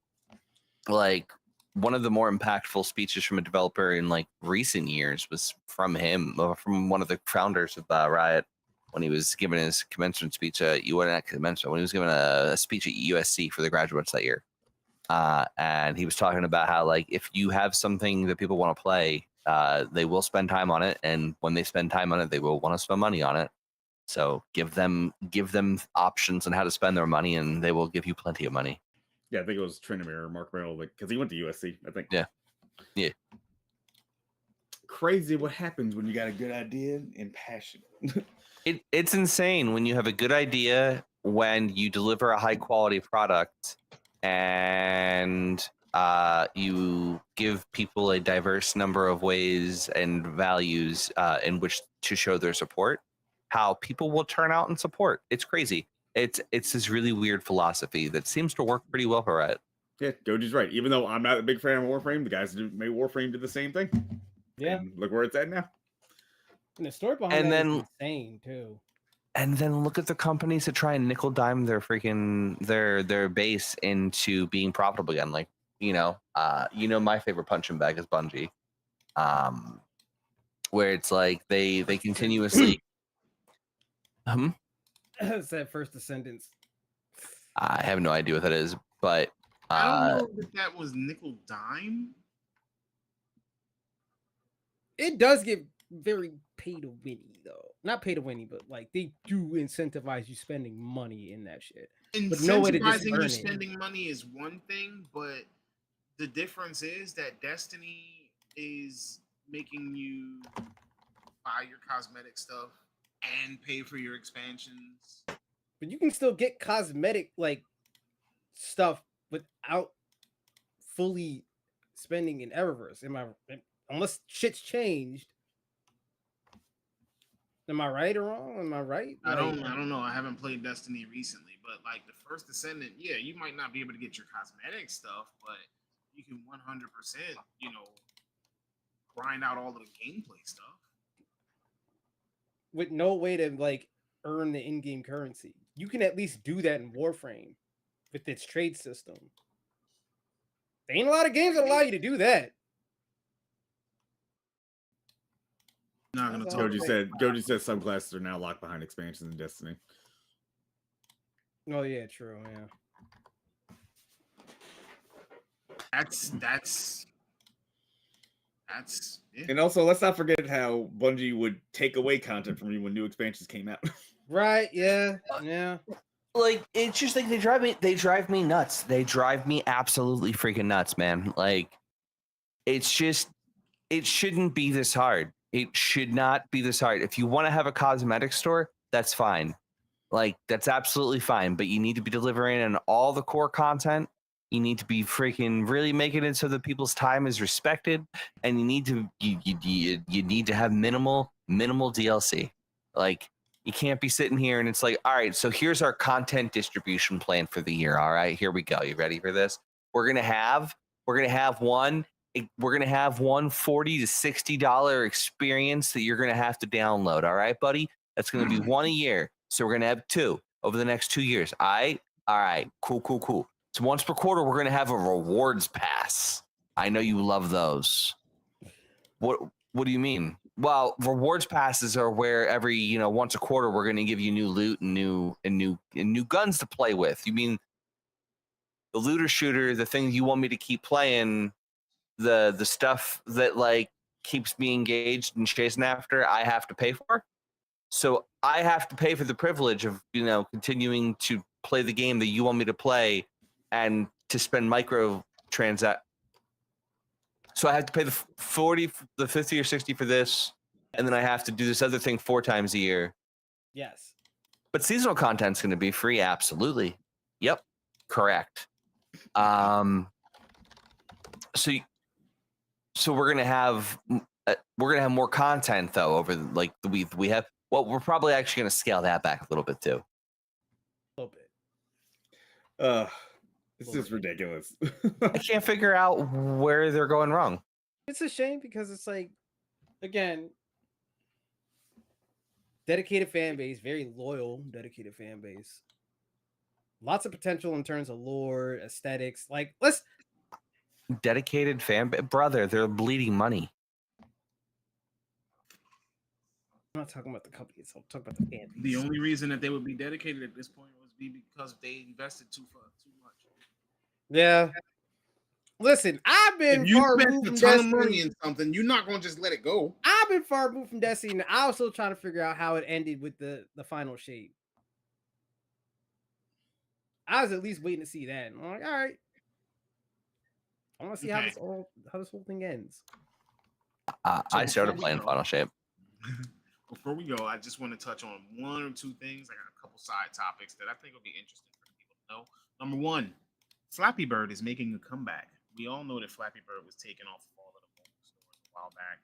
Like one of the more impactful speeches from a developer in like recent years was from him, or from one of the founders of Riot, when he was giving his commencement speech. When he was giving a speech at USC for the graduates that year. And he was talking about how, like, if you have something that people want to play, they will spend time on it, and when they spend time on it, they will want to spend money on it. So give them options on how to spend their money, and they will give you plenty of money. Yeah, I think it was Trinamir or Mark Merrill, like, because he went to USC, I think. Yeah. Crazy what happens when you got a good idea and passion. It's insane when you have a good idea, when you deliver a high quality product, and you give people a diverse number of ways and values in which to show their support, how people will turn out and support. It's crazy. It's this really weird philosophy that seems to work pretty well for it. Yeah, Goji's right. Even though I'm not a big fan of Warframe, the guys who made Warframe did the same thing. Yeah. And look where it's at now. And the story behind And that then- is insane too. And then look at the companies that try and nickel dime their freaking their base into being profitable again. Like, my favorite punching bag is Bungie, where it's like they continuously. It's that First Descendants. I have no idea what that is, but I don't know if that was nickel dime. It does get very pay to winny though. Not pay to winny, but like they do incentivize you spending money in that shit. But no way to just Incentivizing earn you it. spending money is one thing, but the difference is that Destiny is making you buy your cosmetic stuff and pay for your expansions. But you can still get cosmetic like stuff without fully spending in Eververse. Unless shit's changed. Am I right or wrong? Am I right? I don't know. I haven't played Destiny recently, but like the First Descendant, yeah, you might not be able to get your cosmetic stuff, but you can 100%, grind out all of the gameplay stuff. With no way to like earn the in-game currency. You can at least do that in Warframe with its trade system. There ain't a lot of games that allow you to do that. Not gonna talk. Goji said subclasses are now locked behind expansions in Destiny. Oh yeah, true. Yeah. That's yeah. And also, let's not forget how Bungie would take away content from you when new expansions came out. Right. Yeah. Yeah. like, it's just like they drive me nuts. They drive me absolutely freaking nuts, man. Like, it's just, it shouldn't be this hard. It should not be this hard. If you want to have a cosmetic store, that's fine. Like, that's absolutely fine. But you need to be delivering on all the core content. You need to be freaking really making it so that people's time is respected, and you need to have minimal DLC. Like, you can't be sitting here and it's like, all right, so here's our content distribution plan for the year. All right, here we go. You ready for this? We're gonna have one $40 to $60 experience that you're gonna have to download. All right, buddy. That's gonna be one a year. So we're gonna have two over the next 2 years. All right, cool. So once per quarter, we're gonna have a rewards pass. I know you love those. What do you mean? Well, rewards passes are where every once a quarter we're gonna give you new loot and new guns to play with. You mean the looter shooter, the thing you want me to keep playing, the stuff that like keeps me engaged and chasing after, I have to pay for? So I have to pay for the privilege of continuing to play the game that you want me to play and to spend so I have to pay the 40, the 50 or 60 for this, and then I have to do this other thing 4 times a year. Yes. But seasonal content's going to be free, absolutely. Yep, correct. So we're going to have more content though over like we have Well, we're probably actually going to scale that back a little bit too. A little bit. This is ridiculous. I can't figure out where they're going wrong. It's a shame because it's like, again, dedicated fan base, very loyal, dedicated fan base. Lots of potential in terms of lore, aesthetics. Like, let's Dedicated brother, they're bleeding money. I'm not talking about the company itself. I'm talking about the fan base. The only reason that they would be dedicated at this point was because they invested too much. Yeah. Listen, I've been If you far spent removed a from ton of money Destiny. in something, you're not going to just let it go. I've been far removed from Destiny, and I was still trying to figure out how it ended with the final shape. I was at least waiting to see that. And I'm like, all right. I want to see how Okay. this whole thing ends. I started before we playing go- Final Shape. Before we go, I just want to touch on one or two things. I got a couple side topics that I think will be interesting for people to know. Number one, Flappy Bird is making a comeback. We all know that Flappy Bird was taken off of all of the mobile stores a while back.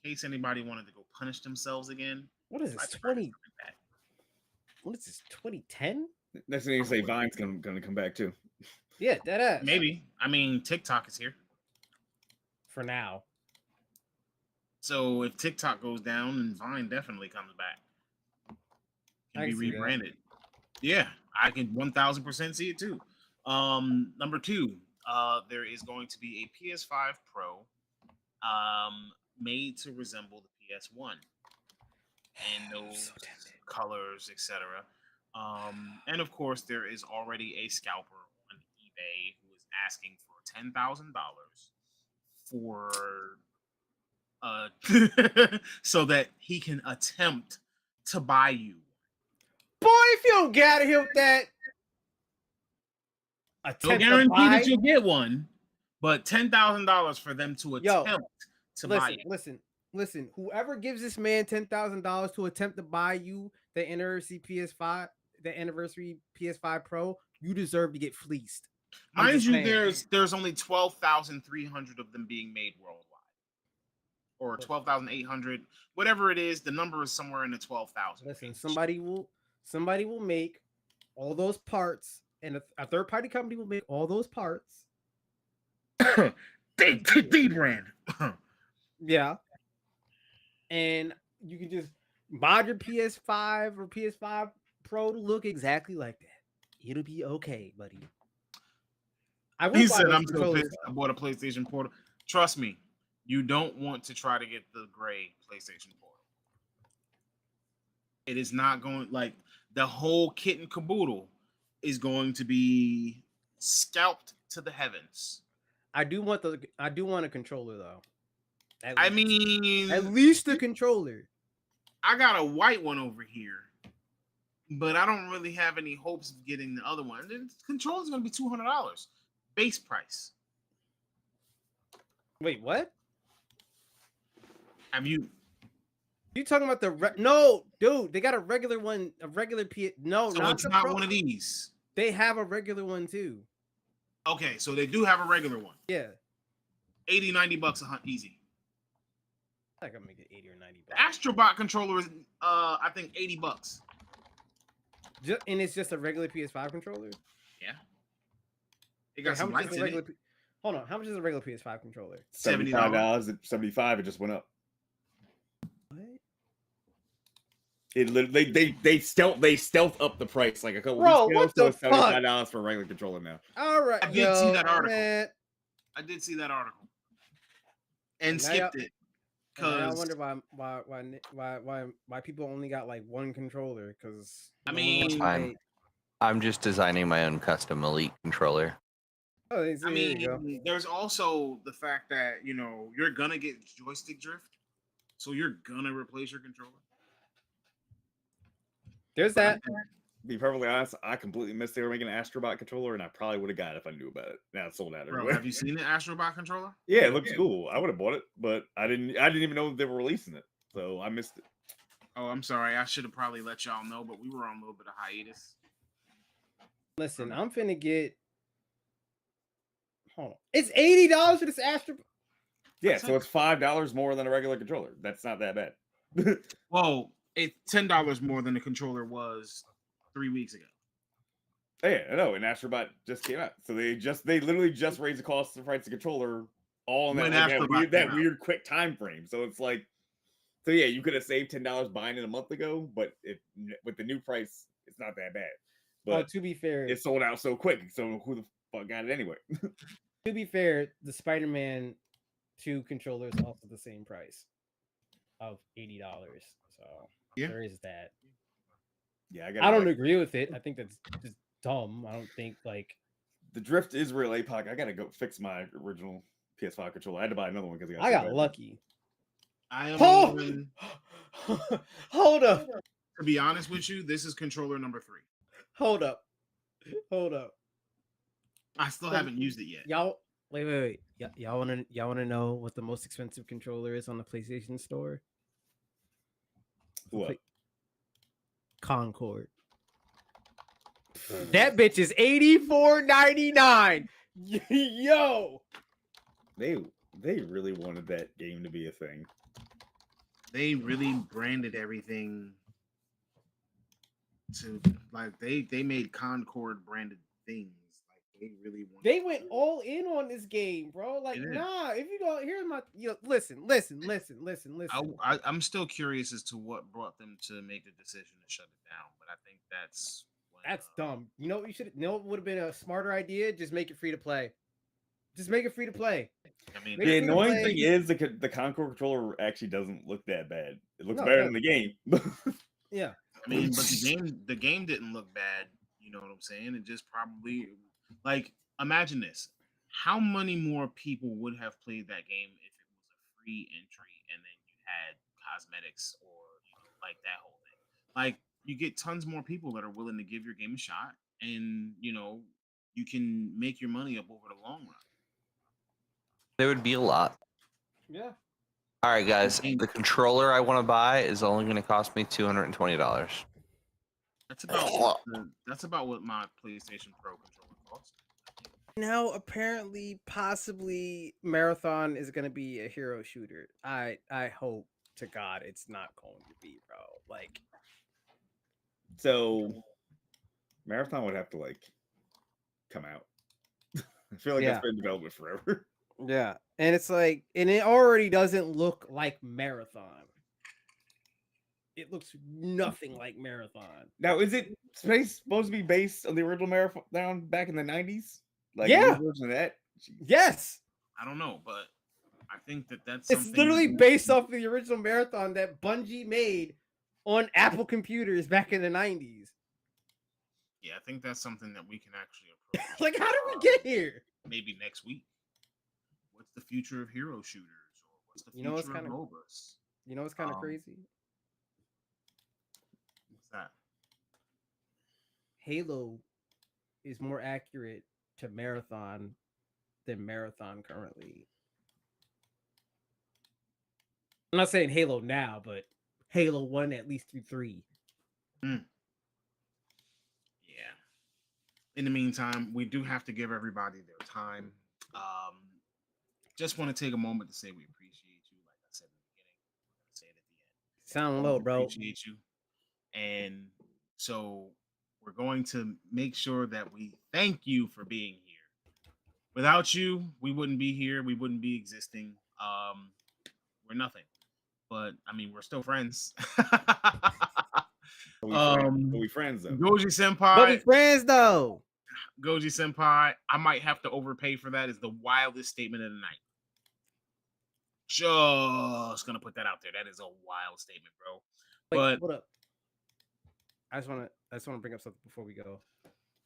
In case anybody wanted to go punish themselves again, What is this? Flappy Bird is coming back. What is this? 2010? Next thing you say, Vine's gonna come back too. Yeah, that ass. Maybe. I mean, TikTok is here. For now. So if TikTok goes down, then Vine definitely comes back. I Can can be see that. rebranded. Yeah, I can 1000% see it too. Number two, there is going to be a PS5 Pro made to resemble the PS1 and I'm those so tempted. colors, etc. And of course, there is already a scalper on eBay who is asking for $10,000 for so that he can attempt to buy you. Boy, if you don't get out of here with that. No Attempt to guarantee buy. that you'll get one, but $10,000 for them to Yo, attempt to buy Listen, it. listen. Whoever gives this man $10,000 to attempt to buy you the anniversary PS5 Pro, you deserve to get fleeced. I'm Mind just you, saying. there's only 12,300 of them being made worldwide, or 12,800, whatever it is. The number is somewhere in the 12,000. Listen, somebody will make all those parts, and a third party company will make all those parts. they brand. Yeah. And you can just mod your PS5 or PS5 Pro to look exactly like that. It'll be okay, buddy. I will He buy said, those "I'm so controllers, pissed. I though. bought a PlayStation Portal." Trust me, you don't want to try to get the gray PlayStation Portal. It is not going like the whole kit and caboodle is going to be scalped to the heavens. I do want a controller though. I mean, at least the controller. I got a white one over here, but I don't really have any hopes of getting the other one. The controller's going to be $200 base price. Wait, what? Have you? You talking about the no, dude? They got a regular one, a regular PS. No, So not it's the not Pro. one of these. They have a regular one too. Okay, so they do have a regular one. Yeah, $80-$90 easy. I can make it 80 or 90 The bucks. Astrobot controller is I think $80. And it's just a regular PS5 controller. Yeah. It got Wait, how some much is lights a in regular? it. Hold on, how much is a regular PS5 controller? $75 at 75. It just went up. What? They stealth up the price like a couple Bro, weeks ago. what So the it's $75 for a regular controller now. All right, I did see that article. Man. I did see that article. And Now y'all- skipped it. And I Because wonder why people only got like one controller. Because I mean, Fine. I'm just designing my own custom Elite controller. oh, I there you go. mean, there's also the fact that you're gonna get joystick drift, so you're gonna replace your controller. There's But I that. think- To be perfectly honest, I completely missed they were making an Astrobot controller, and I probably would have got it if I knew about it. Now it's sold out Bro, everywhere. have you seen the Astrobot controller? Yeah, it looks cool. I would have bought it, but I didn't even know they were releasing it, so I missed it. Oh, I'm sorry. I should have probably let y'all know, but we were on a little bit of hiatus. Listen, I'm finna get. Hold on. It's $80 for this Astro. Yeah, That's so it. it's $5 more than a regular controller. That's not that bad. Well, It's $10 more than the controller was 3 weeks ago. Oh, yeah, I know. And Astrobot just came out, so they literally just raised the cost of the price of the controller all in When that Astrobot came out. weird quick time frame. So it's like, so yeah, you could have saved $10 buying it a month ago, but with the new price, it's not that bad. But to be fair, it sold out so quick. So who the fuck got it anyway? to be fair, the Spider-Man 2 controller is also the same price of $80. So Yeah. there is that. Yeah, I don't agree with it. I think that's just dumb. I don't think like the Drift Israel APOC. I gotta go fix my original PS5 controller. I had to buy another one because I got lucky. I am Oh! even, Hold up. to be honest with you, this is controller number 3. Hold up. I still haven't used it yet. Y'all wait. Y'all wanna know what the most expensive controller is on the PlayStation Store? What? Concord. That bitch is $84.99. Yo. They really wanted that game to be a thing. They really branded everything to like they made Concord branded things. Like they really wanted. They went all in on this game, bro. Like, It is. nah, if you don't, here's my listen. I'm still curious as to what brought them to make the decision to shut it down, but I think that's dumb. You know what you should what would have been a smarter idea? Just make it free to play. Just make it free to play. I mean, Make The it free to annoying play. thing is the Concord controller actually doesn't look that bad. It looks No, better no. than the game. Yeah. I mean, but the game didn't look bad. You know what I'm saying? It just probably like imagine this: how many more people would have played that game if it was a free entry and then you had cosmetics or like that whole thing? Like you get tons more people that are willing to give your game a shot, and you can make your money up over the long run. There would be a lot. Yeah. All right, guys. The controller I want to buy is only going to cost me $220. That's about what my PlayStation Pro controller costs. Now, apparently, possibly, Marathon is gonna be a hero shooter. I hope to God it's not going to be, bro. Like, So Marathon would have to like come out. I feel like Yeah. it's been in development forever. yeah, and it's like, and it already doesn't look like Marathon. It looks nothing like Marathon. Now, is it supposed to be based on the original Marathon back in the 90s? Like Yeah. a new version of that? Yes, I don't know, but I think that's it's something literally based off of the original Marathon that Bungie made on Apple computers back in the 90s. Yeah, I think that's something that we can actually approach. Like, how did we get here? Maybe next week. What's the future of hero shooters, or what's the You know what's future of kinda- MOBAs? You know what's kind of crazy? What's that? Halo is more accurate to Marathon than Marathon currently. I'm not saying Halo now, but Halo 1 at least through 3. Yeah. In the meantime, we do have to give everybody their time. Just want to take a moment to say we appreciate you. Like I said in the beginning, we're gonna say it at the end. Sound We low, bro. appreciate you. And so we're going to make sure that we thank you for being here. Without you, we wouldn't be here. We wouldn't be existing. We're nothing. But I mean, we're still friends. Are we friends though? Goji Senpai. But we friends though. Goji Senpai, I might have to overpay for that, is the wildest statement of the night. Just gonna put that out there. That is a wild statement, bro. Wait, But hold up. I just want to bring up something before we go.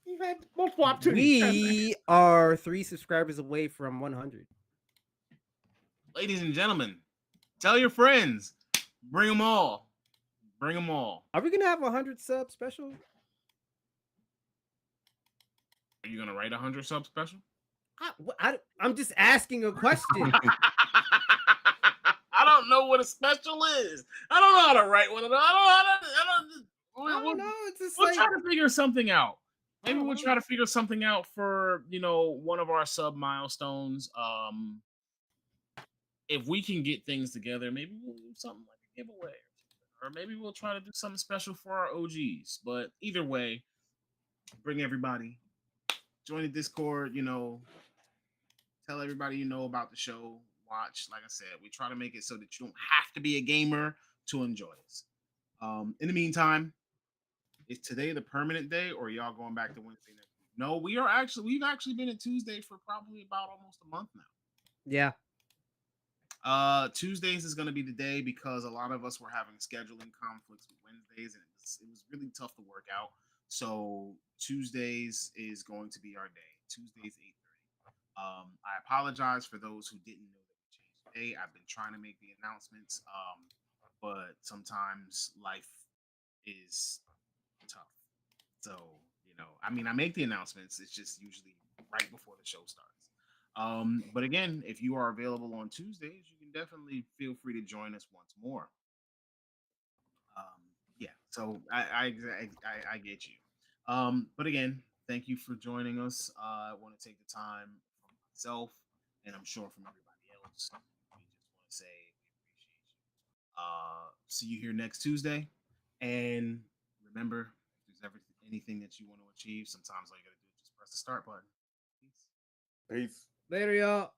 You've had multiple opportunities. We are 3 subscribers away from 100. ladies and gentlemen, tell your friends. Bring them all. Bring them all. Are we gonna have a 100 sub special? Are you gonna write a 100 sub special? I'm just asking a question. I don't know what a special is. I don't know how to write one of those. I don't know. It's just We'll like, try to figure something out. Maybe don't we'll know. try to figure something out for one of our sub milestones. If we can get things together, maybe we'll do something like a giveaway. or maybe we'll try to do something special for our OGs. But either way, bring everybody, join the Discord. Tell everybody you know about the show. Watch, like I said, we try to make it so that you don't have to be a gamer to enjoy us. In the meantime, is today the permanent day, or y'all going back to Wednesday next week? No, we've actually been at Tuesday for probably about almost a month now. Yeah. Tuesdays is going to be the day because a lot of us were having scheduling conflicts with Wednesdays, and it was really tough to work out. So Tuesdays is going to be our day. Tuesdays 8:30. I apologize for those who didn't know that we changed the day. I've been trying to make the announcements, but sometimes life is tough. So I make the announcements. It's just usually right before the show starts. But again, if you are available on Tuesdays, you can definitely feel free to join us once more. Yeah, so I get you. But again, thank you for joining us. I want to take the time from myself, and I'm sure from everybody else. We just want to say we appreciate you. See you here next Tuesday, and remember, if there's anything that you want to achieve, sometimes all you gotta do is just press the start button. Peace. Peace. Later, y'all.